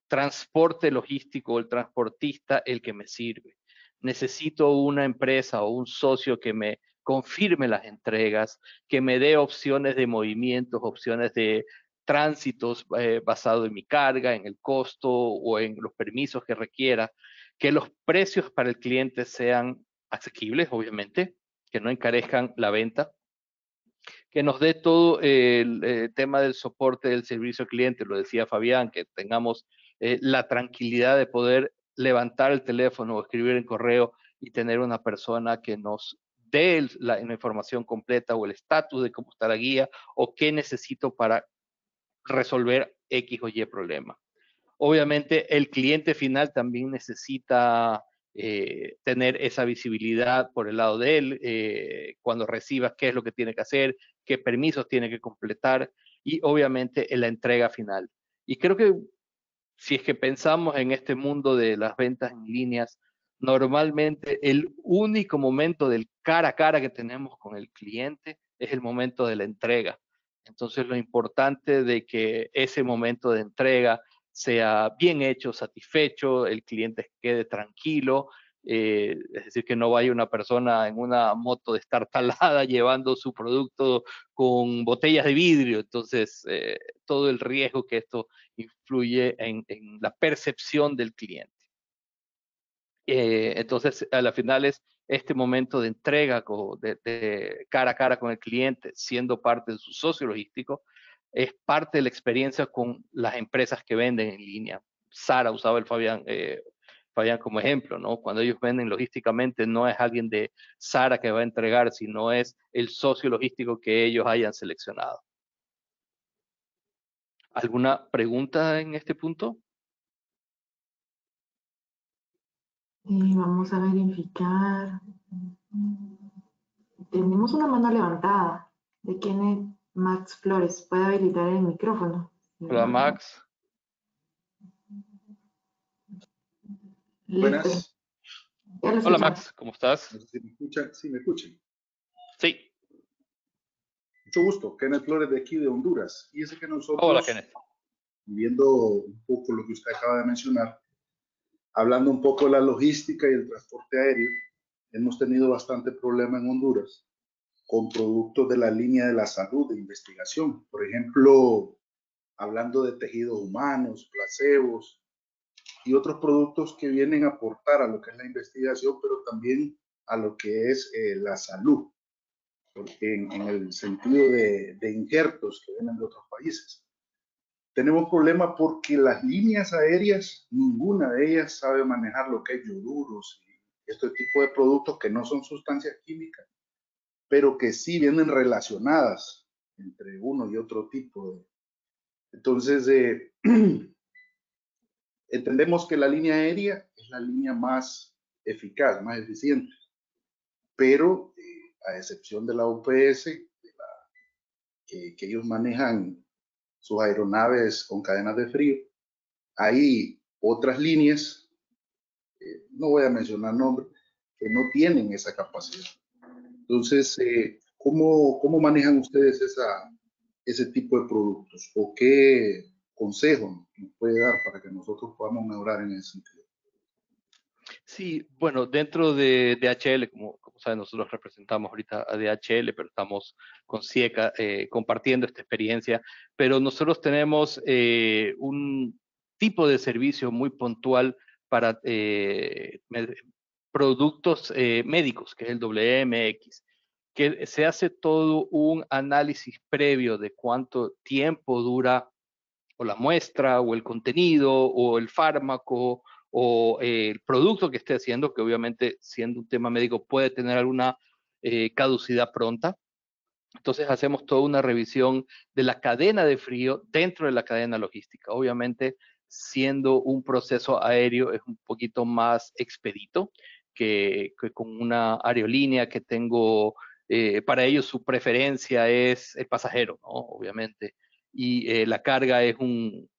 S7: transporte logístico o el transportista el que me sirve. Necesito una empresa o un socio que me confirme las entregas, que me dé opciones de movimientos, opciones de tránsitos basado en mi carga, en el costo o en los permisos que requiera, que los precios para el cliente sean asequibles, obviamente, que no encarezcan la venta, que nos dé todo el tema del soporte del servicio al cliente, lo decía Fabián, que tengamos la tranquilidad de poder levantar el teléfono o escribir en correo y tener una persona que nos dé la información completa o el estatus de cómo está la guía o qué necesito para resolver X o Y problema. Obviamente el cliente final también necesita tener esa visibilidad por el lado de él, cuando reciba qué es lo que tiene que hacer, qué permisos tiene que completar y obviamente en la entrega final. Y creo que si es que pensamos en este mundo de las ventas en líneas, normalmente el único momento del cara a cara que tenemos con el cliente es el momento de la entrega. Entonces lo importante de que ese momento de entrega sea bien hecho, satisfecho, el cliente quede tranquilo, es decir, que no vaya una persona en una moto destartalada llevando su producto con botellas de vidrio. Entonces, todo el riesgo que esto influye en la percepción del cliente. Entonces, a la final es este momento de entrega de cara a cara con el cliente, siendo parte de su socio logístico, es parte de la experiencia con las empresas que venden en línea. Sara usaba el Fabián como ejemplo, ¿no? Cuando ellos venden logísticamente, no es alguien de Sara que va a entregar, sino es el socio logístico que ellos hayan seleccionado. ¿Alguna pregunta en este punto?
S1: Vamos a verificar. Tenemos una mano levantada de Kenneth Max Flores. ¿Puede habilitar el micrófono?
S7: Hola, Max.
S9: Buenas.
S7: Hola, Max, ¿cómo estás?
S9: No sé si me escuchan. Sí, me escuchan.
S7: Sí.
S9: Mucho gusto. Kenneth Flores de aquí de Honduras. Fíjese que nosotros,
S7: hola, Kenneth,
S9: viendo un poco lo que usted acaba de mencionar, hablando un poco de la logística y el transporte aéreo, hemos tenido bastante problema en Honduras con productos de la línea de la salud de investigación. Por ejemplo, hablando de tejidos humanos, placebos y otros productos que vienen a aportar a lo que es la investigación, pero también a lo que es la salud, porque en el sentido de injertos que vienen de otros países. Tenemos problemas porque las líneas aéreas, ninguna de ellas sabe manejar lo que es ioduros y este tipo de productos que no son sustancias químicas, pero que sí vienen relacionadas entre uno y otro tipo de... Entonces, entendemos que la línea aérea es la línea más eficaz, más eficiente, pero a excepción de la UPS, que ellos manejan sus aeronaves con cadenas de frío, hay otras líneas, no voy a mencionar nombres, que no tienen esa capacidad. Entonces, ¿cómo manejan ustedes ese tipo de productos? ¿O qué consejo nos puede dar para que nosotros podamos mejorar en ese sentido?
S7: Sí, bueno, dentro de DHL, como saben, nosotros representamos ahorita a DHL, pero estamos con CIECA compartiendo esta experiencia, pero nosotros tenemos un tipo de servicio muy puntual para productos médicos, que es el WMX, que se hace todo un análisis previo de cuánto tiempo dura o la muestra, o el contenido, o el fármaco, o el producto que esté haciendo, que obviamente siendo un tema médico puede tener alguna caducidad pronta. Entonces hacemos toda una revisión de la cadena de frío dentro de la cadena logística. Obviamente, siendo un proceso aéreo es un poquito más expedito que con una aerolínea que tengo, para ellos su preferencia es el pasajero, ¿no? Obviamente. Y la carga es un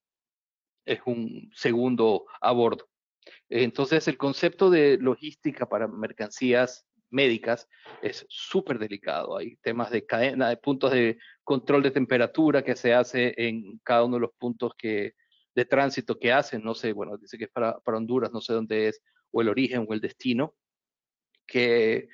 S7: segundo a bordo. Entonces, el concepto de logística para mercancías médicas es súper delicado. Hay temas de cadena, de puntos de control de temperatura que se hace en cada uno de los puntos de tránsito que hacen. No sé, bueno, dice que es para Honduras, no sé dónde es, o el origen o el destino, que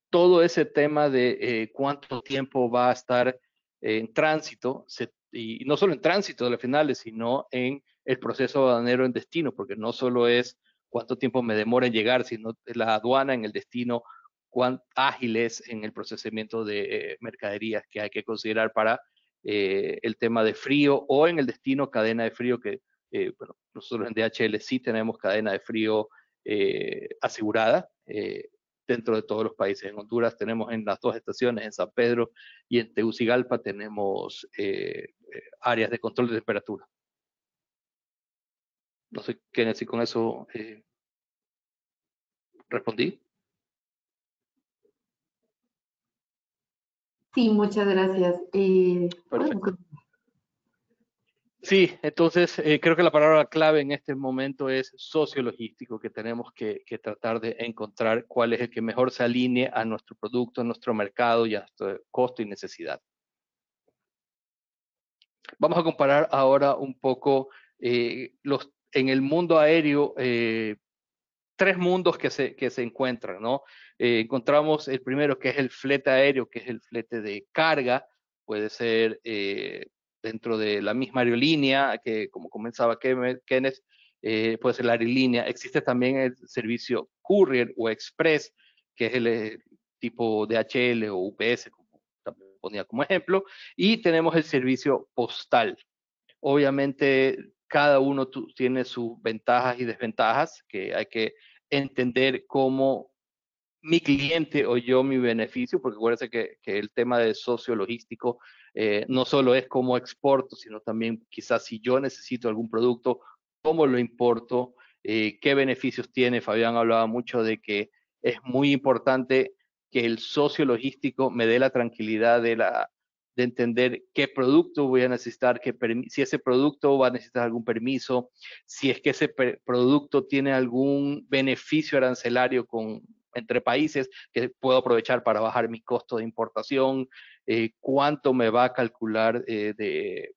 S7: todo ese tema de cuánto tiempo va a estar en tránsito, y no solo en tránsito de las finales, sino en el proceso aduanero en destino, porque no solo es cuánto tiempo me demora en llegar, sino la aduana en el destino, cuán ágil es en el procesamiento de mercaderías que hay que considerar para el tema de frío, o en el destino cadena de frío, que bueno, nosotros en DHL sí tenemos cadena de frío asegurada dentro de todos los países. En Honduras tenemos en las 2 estaciones, en San Pedro y en Tegucigalpa, tenemos áreas de control de temperatura. No sé, Kenneth, si con eso respondí.
S1: Sí, muchas gracias.
S7: Perfecto.
S1: Bueno,
S7: Sí, entonces creo que la palabra clave en este momento es sociologístico, que tenemos que tratar de encontrar cuál es el que mejor se alinee a nuestro producto, a nuestro mercado y a nuestro costo y necesidad. Vamos a comparar ahora un poco en el mundo aéreo, 3 mundos que se encuentran, ¿no? Encontramos el primero, que es el flete aéreo, que es el flete de carga. Puede ser dentro de la misma aerolínea, que como comenzaba Kenneth, puede ser la aerolínea. Existe también el servicio courier o express, que es el tipo DHL o UPS, como también ponía como ejemplo. Y tenemos el servicio postal. Obviamente, cada uno tiene sus ventajas y desventajas, que hay que entender cómo mi cliente o yo mi beneficio, porque acuérdense que el tema de sociologístico no solo es cómo exporto, sino también quizás si yo necesito algún producto, cómo lo importo, qué beneficios tiene. Fabián hablaba mucho de que es muy importante que el sociologístico me dé la tranquilidad de entender qué producto voy a necesitar, si ese producto va a necesitar algún permiso, si es que ese producto tiene algún beneficio arancelario entre países que puedo aprovechar para bajar mi costo de importación, cuánto me va a calcular de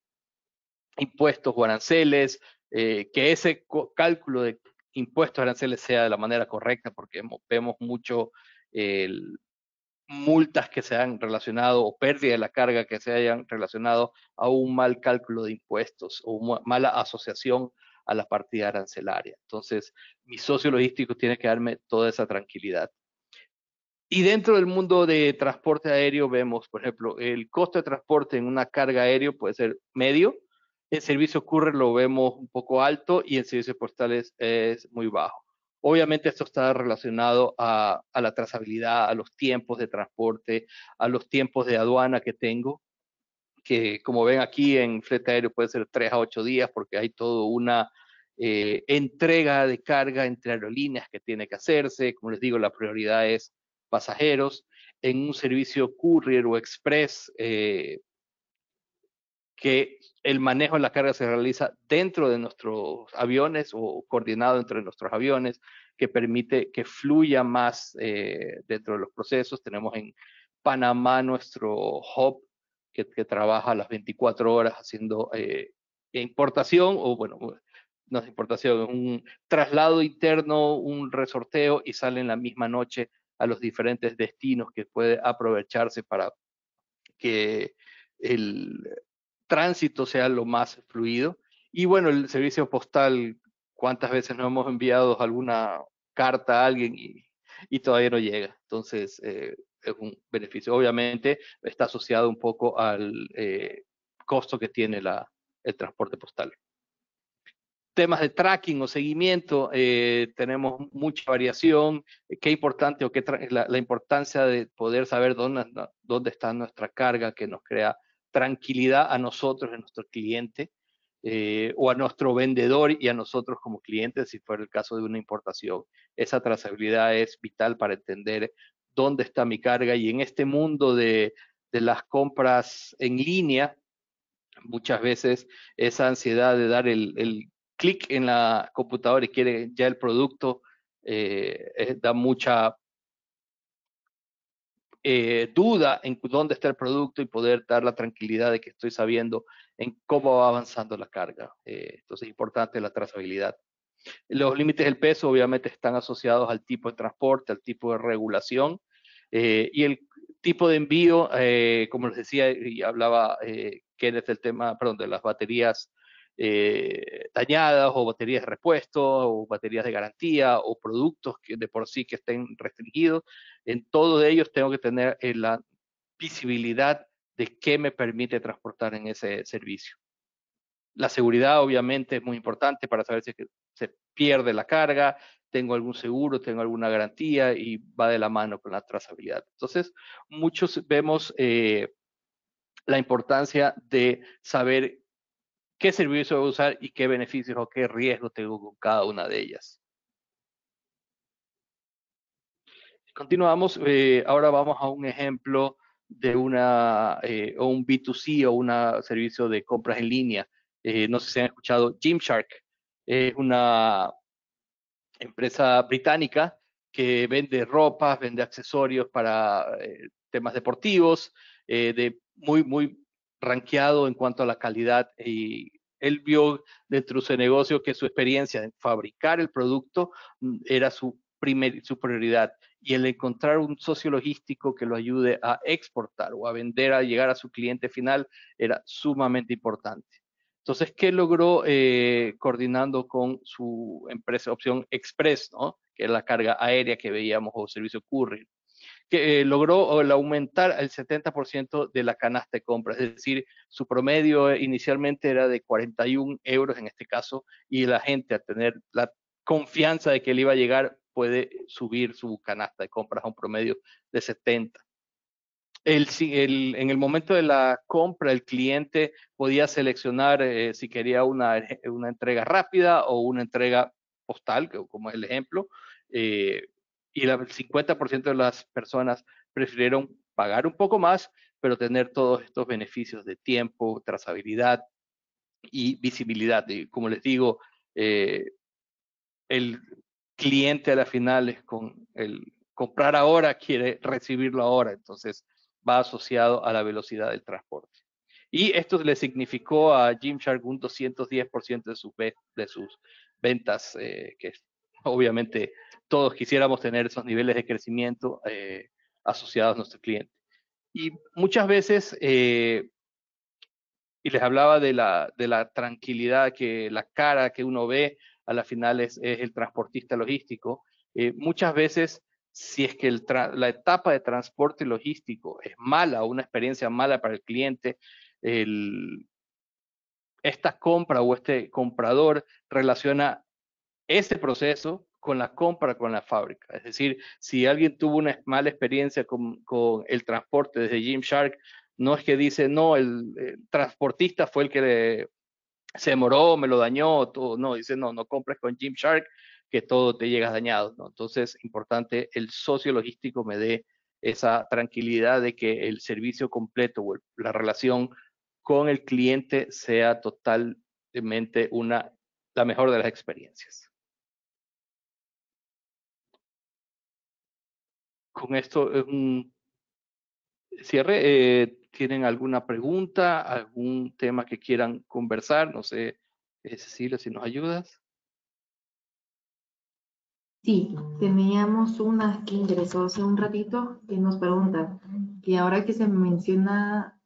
S7: impuestos o aranceles, que ese cálculo de impuestos o aranceles sea de la manera correcta, porque vemos mucho multas que se han relacionado o pérdida de la carga que se hayan relacionado a un mal cálculo de impuestos o mala asociación a la partida arancelaria. Entonces, mi socio logístico tiene que darme toda esa tranquilidad. Y dentro del mundo de transporte aéreo vemos, por ejemplo, el costo de transporte en una carga aérea puede ser medio, el servicio courier lo vemos un poco alto y el servicio postal es muy bajo. Obviamente esto está relacionado a la trazabilidad, a los tiempos de transporte, a los tiempos de aduana que tengo, que como ven aquí en flete aéreo puede ser 3 a 8 días porque hay toda una entrega de carga entre aerolíneas que tiene que hacerse. Como les digo, la prioridad es pasajeros. En un servicio courier o express, que el manejo de la carga se realiza dentro de nuestros aviones o coordinado entre nuestros aviones, que permite que fluya más dentro de los procesos. Tenemos en Panamá nuestro hub que trabaja las 24 horas haciendo importación, o bueno, no es importación, es un traslado interno, un resorteo, y sale en la misma noche a los diferentes destinos, que puede aprovecharse para que el tránsito sea lo más fluido. Y bueno, el servicio postal, ¿cuántas veces nos hemos enviado alguna carta a alguien y todavía no llega? Entonces, es un beneficio. Obviamente está asociado un poco al costo que tiene el transporte postal. Temas de tracking o seguimiento, tenemos mucha variación. Qué importante o la importancia de poder saber dónde está nuestra carga, que nos crea tranquilidad a nosotros, a nuestro cliente, o a nuestro vendedor y a nosotros como clientes, si fuera el caso de una importación. Esa trazabilidad es vital para entender dónde está mi carga, y en este mundo de las compras en línea, muchas veces esa ansiedad de dar el clic en la computadora y quiere ya el producto, da mucha duda en dónde está el producto, y poder dar la tranquilidad de que estoy sabiendo en cómo va avanzando la carga. Entonces es importante la trazabilidad. Los límites del peso obviamente están asociados al tipo de transporte, al tipo de regulación, y el tipo de envío, como les decía y hablaba Kenneth del tema, perdón, de las baterías dañadas, o baterías de repuesto, o baterías de garantía, o productos que de por sí que estén restringidos. En todos ellos tengo que tener la visibilidad de qué me permite transportar en ese servicio. La seguridad obviamente es muy importante para saber si es que se pierde la carga, tengo algún seguro, tengo alguna garantía y va de la mano con la trazabilidad. Entonces, muchos vemos la importancia de saber qué servicio voy a usar y qué beneficios o qué riesgos tengo con cada una de ellas. Continuamos, ahora vamos a un ejemplo de un B2C o un servicio de compras en línea. No sé si han escuchado Gymshark. Es una empresa británica que vende ropas, vende accesorios para temas deportivos, muy rankeado en cuanto a la calidad. Y él vio dentro de su negocio que su experiencia en fabricar el producto era su prioridad, y el encontrar un socio logístico que lo ayude a exportar o a vender, a llegar a su cliente final, era sumamente importante. Entonces, ¿qué logró coordinando con su empresa Opción Express, ¿no? Que es la carga aérea que veíamos, o servicio courier? Que logró aumentar el 70% de la canasta de compra, es decir, su promedio inicialmente era de 41 euros en este caso, y la gente, a tener la confianza de que le iba a llegar, puede subir su canasta de compras a un promedio de 70. En el momento de la compra, el cliente podía seleccionar si quería una entrega rápida o una entrega postal, como es el ejemplo, y el 50% de las personas prefirieron pagar un poco más, pero tener todos estos beneficios de tiempo, trazabilidad y visibilidad. Y como les digo, el cliente a la final es con el comprar ahora, quiere recibirlo ahora, entonces va asociado a la velocidad del transporte. Y esto le significó a Gymshark un 210% de sus ventas, que obviamente todos quisiéramos tener esos niveles de crecimiento asociados a nuestro cliente. Y muchas veces, y les hablaba de la tranquilidad, que la cara que uno ve a la final es el transportista logístico. Muchas veces, si es que la etapa de transporte logístico es mala, o una experiencia mala para el cliente, esta compra o este comprador relaciona ese proceso con la compra con la fábrica. Es decir, si alguien tuvo una mala experiencia con el transporte desde Gymshark, no es que dice, no, el transportista fue el que se demoró, me lo dañó, todo. No, dice, no compres con Gymshark, que todo te llega dañado, ¿no? Entonces, importante, el socio logístico me dé esa tranquilidad de que el servicio completo o la relación con el cliente sea totalmente la mejor de las experiencias. Con esto es un cierre. ¿Tienen alguna pregunta, algún tema que quieran conversar? No sé, Cecilia, si nos ayudas.
S1: Sí, teníamos una que ingresó hace un ratito que nos pregunta que ahora que se menciona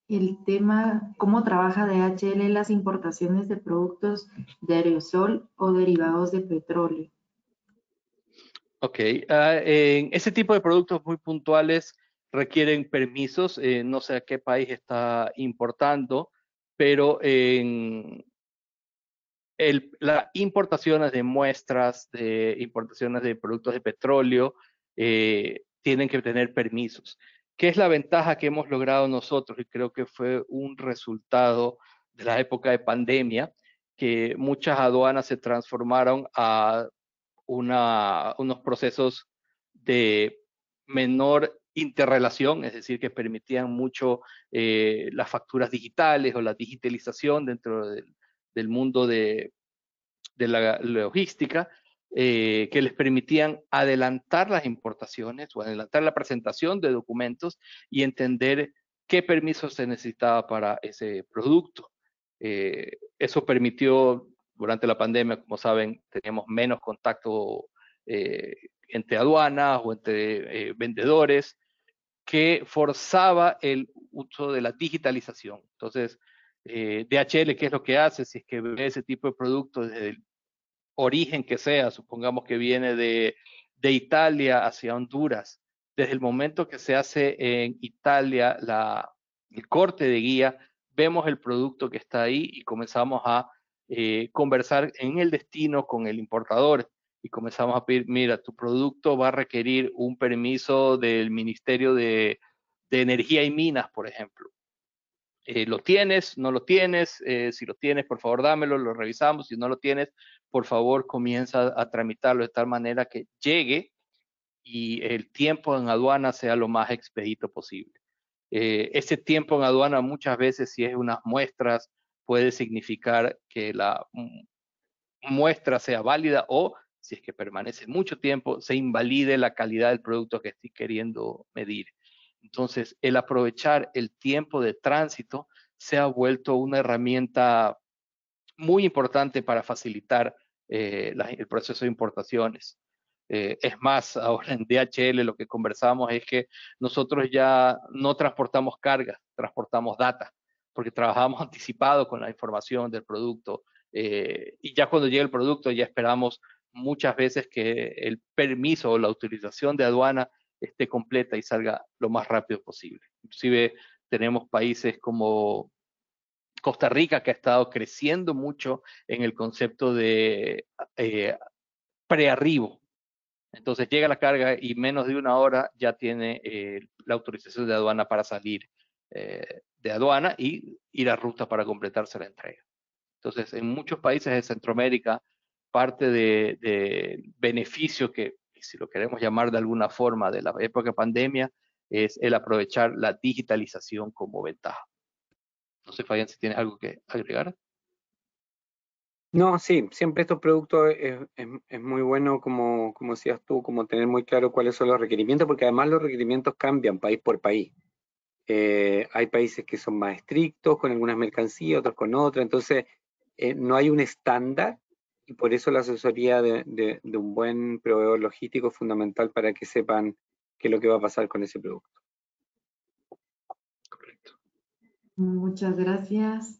S1: el tema, ¿cómo trabaja DHL las importaciones de productos de aerosol o derivados de petróleo?
S7: Ok, en ese tipo de productos muy puntuales requieren permisos. No sé a qué país está importando, pero las importaciones de muestras, de importaciones de productos de petróleo, tienen que tener permisos. ¿Qué es la ventaja que hemos logrado nosotros? Y creo que fue un resultado de la época de pandemia, que muchas aduanas se transformaron a unos procesos de menor interrelación, es decir, que permitían mucho las facturas digitales o la digitalización dentro del mundo de la logística, que les permitían adelantar las importaciones o adelantar la presentación de documentos y entender qué permisos se necesitaba para ese producto. Eso permitió, durante la pandemia, como saben, teníamos menos contacto entre aduanas o entre vendedores, que forzaba el uso de la digitalización. Entonces, DHL, ¿qué es lo que hace? Si es que ve ese tipo de productos desde el origen que sea, supongamos que viene de Italia hacia Honduras, desde el momento que se hace en Italia el corte de guía, vemos el producto que está ahí y comenzamos a conversar en el destino con el importador y comenzamos a pedir, mira, tu producto va a requerir un permiso del Ministerio de Energía y Minas, por ejemplo. ¿Lo tienes? ¿No lo tienes? Si lo tienes, por favor, dámelo, lo revisamos. Si no lo tienes, por favor, comienza a tramitarlo de tal manera que llegue y el tiempo en aduana sea lo más expedito posible. Ese tiempo en aduana muchas veces, si es unas muestras, puede significar que la muestra sea válida o, si es que permanece mucho tiempo, se invalide la calidad del producto que estoy queriendo medir. Entonces, el aprovechar el tiempo de tránsito se ha vuelto una herramienta muy importante para facilitar el proceso de importaciones. Es más, ahora en DHL lo que conversamos es que nosotros ya no transportamos cargas, transportamos data, porque trabajamos anticipado con la información del producto y ya cuando llega el producto ya esperamos muchas veces que el permiso o la autorización de aduana esté completa y salga lo más rápido posible. Inclusive tenemos países como Costa Rica, que ha estado creciendo mucho en el concepto de prearribo. Entonces llega la carga y menos de una hora ya tiene la autorización de aduana para salir de aduana y ir a ruta para completarse la entrega. Entonces, en muchos países de Centroamérica, parte del beneficio que, si lo queremos llamar de alguna forma, de la época de pandemia, es el aprovechar la digitalización como ventaja. No sé, Fabián, si tienes algo que agregar.
S2: No, sí, siempre estos productos es muy bueno, como decías tú, como tener muy claro cuáles son los requerimientos, porque además los requerimientos cambian país por país. Hay países que son más estrictos con algunas mercancías, otros con otras, entonces no hay un estándar y por eso la asesoría de un buen proveedor logístico es fundamental para que sepan qué es lo que va a pasar con ese producto.
S7: Correcto.
S1: Muchas gracias.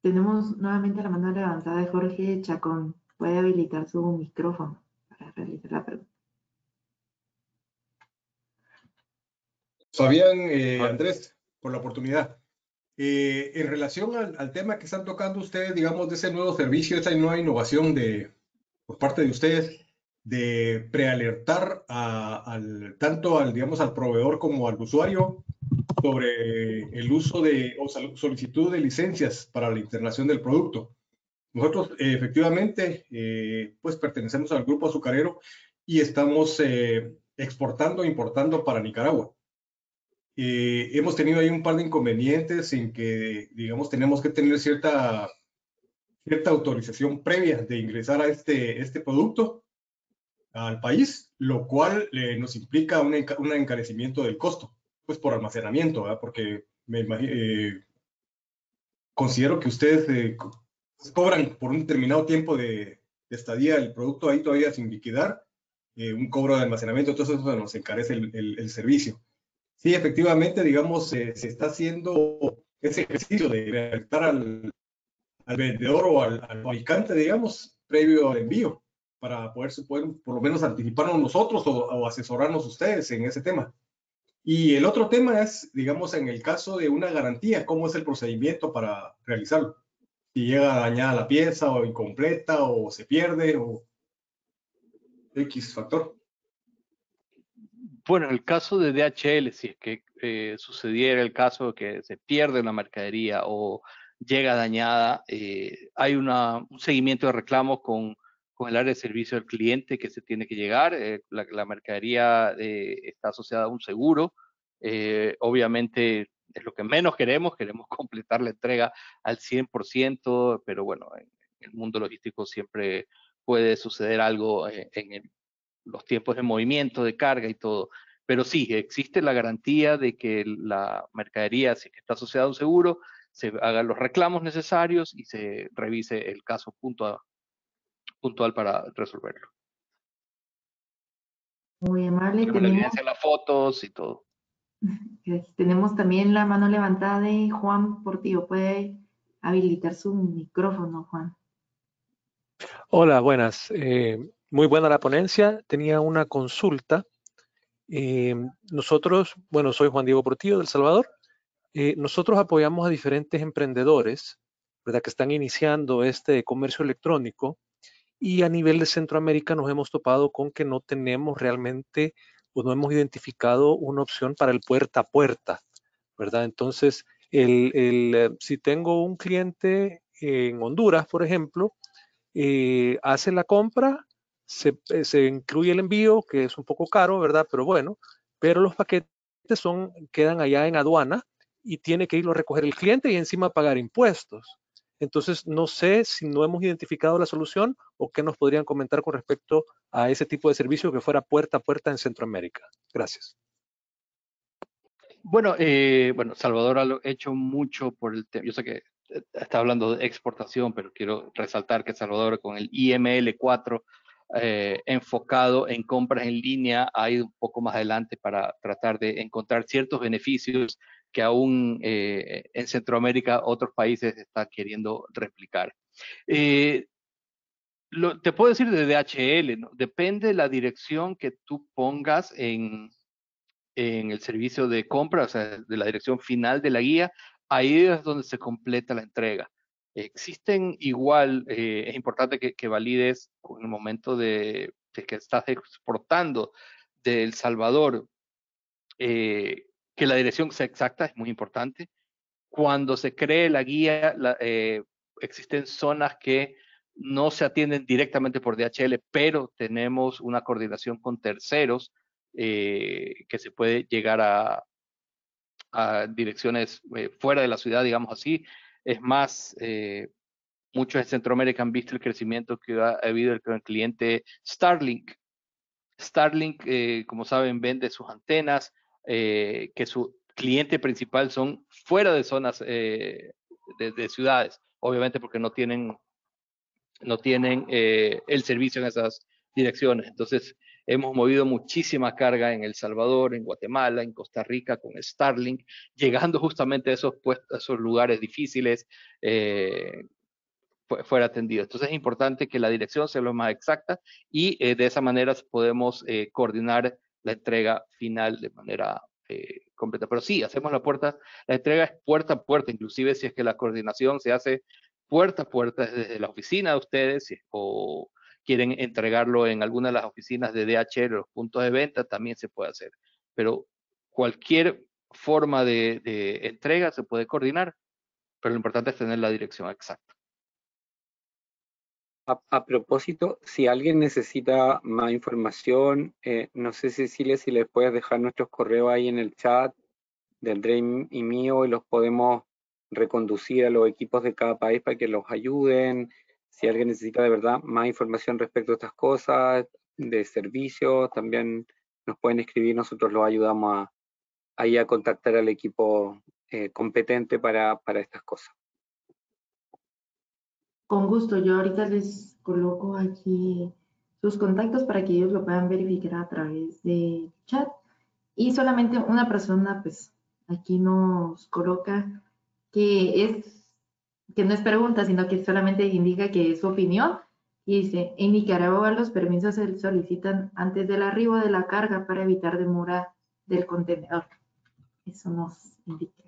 S1: Tenemos nuevamente la mano levantada de Jorge Chacón. Puede habilitar su micrófono para realizar la pregunta.
S8: Fabián, Andrés, por la oportunidad. En relación al tema que están tocando ustedes, digamos, de ese nuevo servicio, esa nueva innovación por parte de ustedes, de prealertar tanto al proveedor como al usuario sobre el uso o solicitud de licencias para la internación del producto. Nosotros efectivamente pues pertenecemos al grupo azucarero y estamos exportando e importando para Nicaragua. Hemos tenido ahí un par de inconvenientes en que, digamos, tenemos que tener cierta autorización previa de ingresar a este producto al país, lo cual nos implica un encarecimiento del costo, pues por almacenamiento, ¿verdad? Porque considero que ustedes cobran por un determinado tiempo de estadía el producto ahí todavía sin liquidar, un cobro de almacenamiento, entonces eso nos encarece el servicio. Sí, efectivamente, digamos, se está haciendo ese ejercicio de alertar al vendedor o al fabricante, digamos, previo al envío, para poder por lo menos anticiparnos nosotros o asesorarnos ustedes en ese tema. Y el otro tema es, digamos, en el caso de una garantía, ¿cómo es el procedimiento para realizarlo? Si llega dañada la pieza o incompleta o se pierde o X factor.
S7: Bueno, en el caso de DHL, si es que sucediera el caso de que se pierde una mercadería o llega dañada, hay un seguimiento de reclamos con el área de servicio al cliente que se tiene que llegar. La mercadería está asociada a un seguro. Obviamente es lo que menos queremos completar la entrega al 100%, pero bueno, en el mundo logístico siempre puede suceder algo en los tiempos de movimiento, de carga y todo. Pero sí, existe la garantía de que la mercadería, si está asociada a un seguro, se hagan los reclamos necesarios y se revise el caso puntual para resolverlo.
S1: Muy amable.
S7: Con la evidencia, las fotos y todo.
S1: Tenemos también la mano levantada de Juan Portillo. Puede habilitar su micrófono, Juan.
S10: Hola, buenas. Muy buena la ponencia. Tenía una consulta. Nosotros, bueno, soy Juan Diego Portillo de El Salvador. nosotros apoyamos a diferentes emprendedores, ¿verdad?, que están iniciando este comercio electrónico, y a nivel de Centroamérica nos hemos topado con que no tenemos realmente o no hemos identificado una opción para el puerta a puerta, ¿verdad? Entonces, si tengo un cliente en Honduras, por ejemplo, hace la compra, se incluye el envío, que es un poco caro, ¿verdad? Pero bueno, pero los paquetes quedan allá en aduana y tiene que irlo a recoger el cliente y encima pagar impuestos. Entonces, no sé si no hemos identificado la solución o qué nos podrían comentar con respecto a ese tipo de servicio que fuera puerta a puerta en Centroamérica. Gracias.
S7: Bueno, Salvador ha hecho mucho por el tema. Yo sé que está hablando de exportación, pero quiero resaltar que Salvador con el IML4 enfocado en compras en línea ha ido un poco más adelante para tratar de encontrar ciertos beneficios que aún en Centroamérica otros países están queriendo replicar. Te puedo decir de DHL, ¿no? Depende de la dirección que tú pongas en el servicio de compra, o sea, de la dirección final de la guía, ahí es donde se completa la entrega. Existen igual, es importante que valides en el momento de que estás exportando de El Salvador, que la dirección sea exacta, es muy importante. Cuando se cree la guía, existen zonas que no se atienden directamente por DHL, pero tenemos una coordinación con terceros que se puede llegar a direcciones fuera de la ciudad, digamos así. Es más, muchos en Centroamérica han visto el crecimiento que ha habido con el cliente Starlink. Starlink, como saben, vende sus antenas, que su cliente principal son fuera de zonas de ciudades, obviamente porque no tienen el servicio en esas direcciones. Entonces, hemos movido muchísima carga en El Salvador, en Guatemala, en Costa Rica con Starlink, llegando justamente a esos lugares difíciles, fuera atendido. Entonces es importante que la dirección sea lo más exacta y de esa manera podemos coordinar la entrega final de manera completa. Pero sí, hacemos la entrega es puerta a puerta, inclusive si es que la coordinación se hace puerta a puerta desde la oficina de ustedes o quieren entregarlo en alguna de las oficinas de DHL o los puntos de venta, también se puede hacer. Pero cualquier forma de entrega se puede coordinar, pero lo importante es tener la dirección exacta.
S2: A propósito, si alguien necesita más información, no sé, Cecilia, si les puedes dejar nuestros correos ahí en el chat de André y mío y los podemos reconducir a los equipos de cada país para que los ayuden. Si alguien necesita de verdad más información respecto a estas cosas, de servicios, también nos pueden escribir, nosotros los ayudamos ahí a contactar al equipo competente para estas cosas.
S1: Con gusto, yo ahorita les coloco aquí sus contactos para que ellos lo puedan verificar a través de chat. Y solamente una persona, pues, aquí nos coloca que no es pregunta, sino que solamente indica que es su opinión. Y dice, en Nicaragua los permisos se solicitan antes del arribo de la carga para evitar demora del contenedor. Eso nos indica.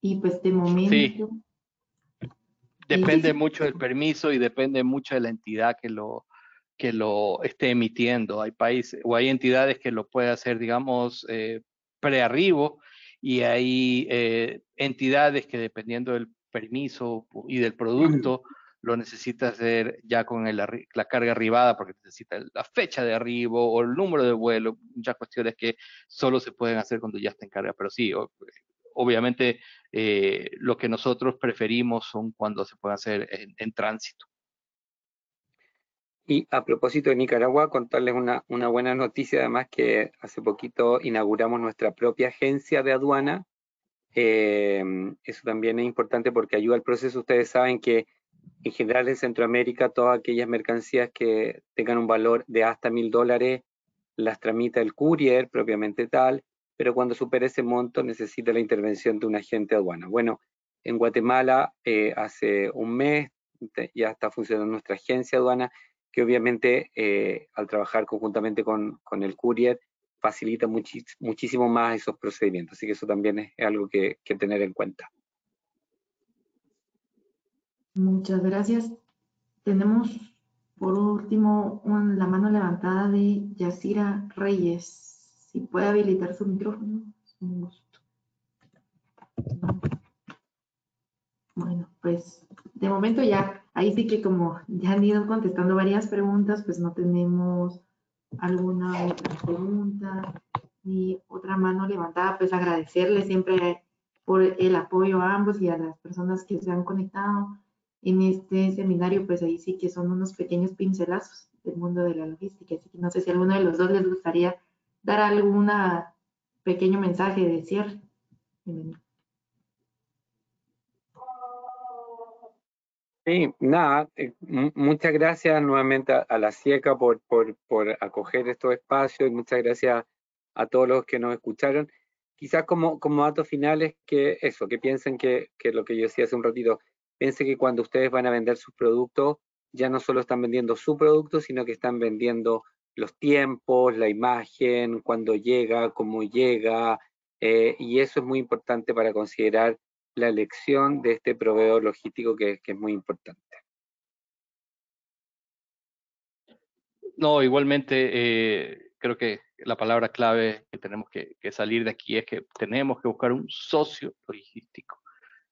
S1: Y pues de momento...
S7: Sí. Depende mucho del permiso y depende mucho de la entidad que lo esté emitiendo. Hay países o hay entidades que lo pueden hacer, digamos, prearribo, y hay entidades que dependiendo del permiso y del producto lo necesita hacer ya con la carga arribada, porque necesita la fecha de arribo o el número de vuelo, muchas cuestiones que solo se pueden hacer cuando ya está en carga. Pero sí, obviamente lo que nosotros preferimos son cuando se puede hacer en tránsito.
S2: Y a propósito de Nicaragua, contarles una buena noticia, además, que hace poquito inauguramos nuestra propia agencia de aduana. Eso también es importante porque ayuda al proceso. Ustedes saben que en general en Centroamérica todas aquellas mercancías que tengan un valor de hasta $1000 las tramita el courier propiamente tal, pero cuando supera ese monto necesita la intervención de un agente de aduana. Bueno, en Guatemala hace un mes ya está funcionando nuestra agencia de aduana, que obviamente al trabajar conjuntamente con el courier facilita muchísimo más esos procedimientos. Así que eso también es algo que tener en cuenta.
S1: Muchas gracias. Tenemos por último la mano levantada de Yacira Reyes. Si puede habilitar su micrófono. Un gusto. Bueno, pues de momento ya, ahí sí que como ya han ido contestando varias preguntas, pues no tenemos alguna otra pregunta ni otra mano levantada. Pues agradecerle siempre por el apoyo a ambos y a las personas que se han conectado en este seminario. Pues ahí sí que son unos pequeños pincelazos del mundo de la logística. Así que no sé si a alguno de los dos les gustaría dar algún pequeño mensaje de cierre.
S2: Sí, nada, muchas gracias nuevamente a la CIECA por acoger estos espacios, y muchas gracias a todos los que nos escucharon. Quizás como datos finales, que piensen que lo que yo decía hace un ratito, piensen que cuando ustedes van a vender sus productos, ya no solo están vendiendo su producto, sino que están vendiendo los tiempos, la imagen, cuándo llega, cómo llega, y eso es muy importante para considerar la elección de este proveedor logístico que es muy importante.
S7: No, igualmente creo que la palabra clave que tenemos que salir de aquí es que tenemos que buscar un socio logístico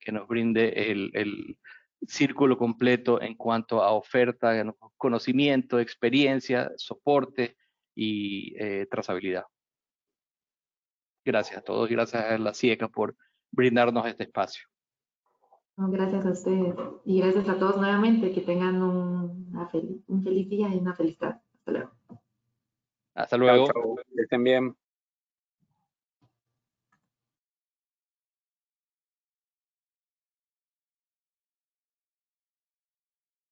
S7: que nos brinde el círculo completo en cuanto a oferta, conocimiento, experiencia, soporte y trazabilidad. Gracias a todos y gracias a la CIECA por brindarnos este espacio.
S1: Gracias a ustedes y gracias a todos nuevamente. Que tengan un feliz día y una feliz tarde. Hasta luego.
S7: Hasta luego.
S2: Chao, chao. Que estén bien.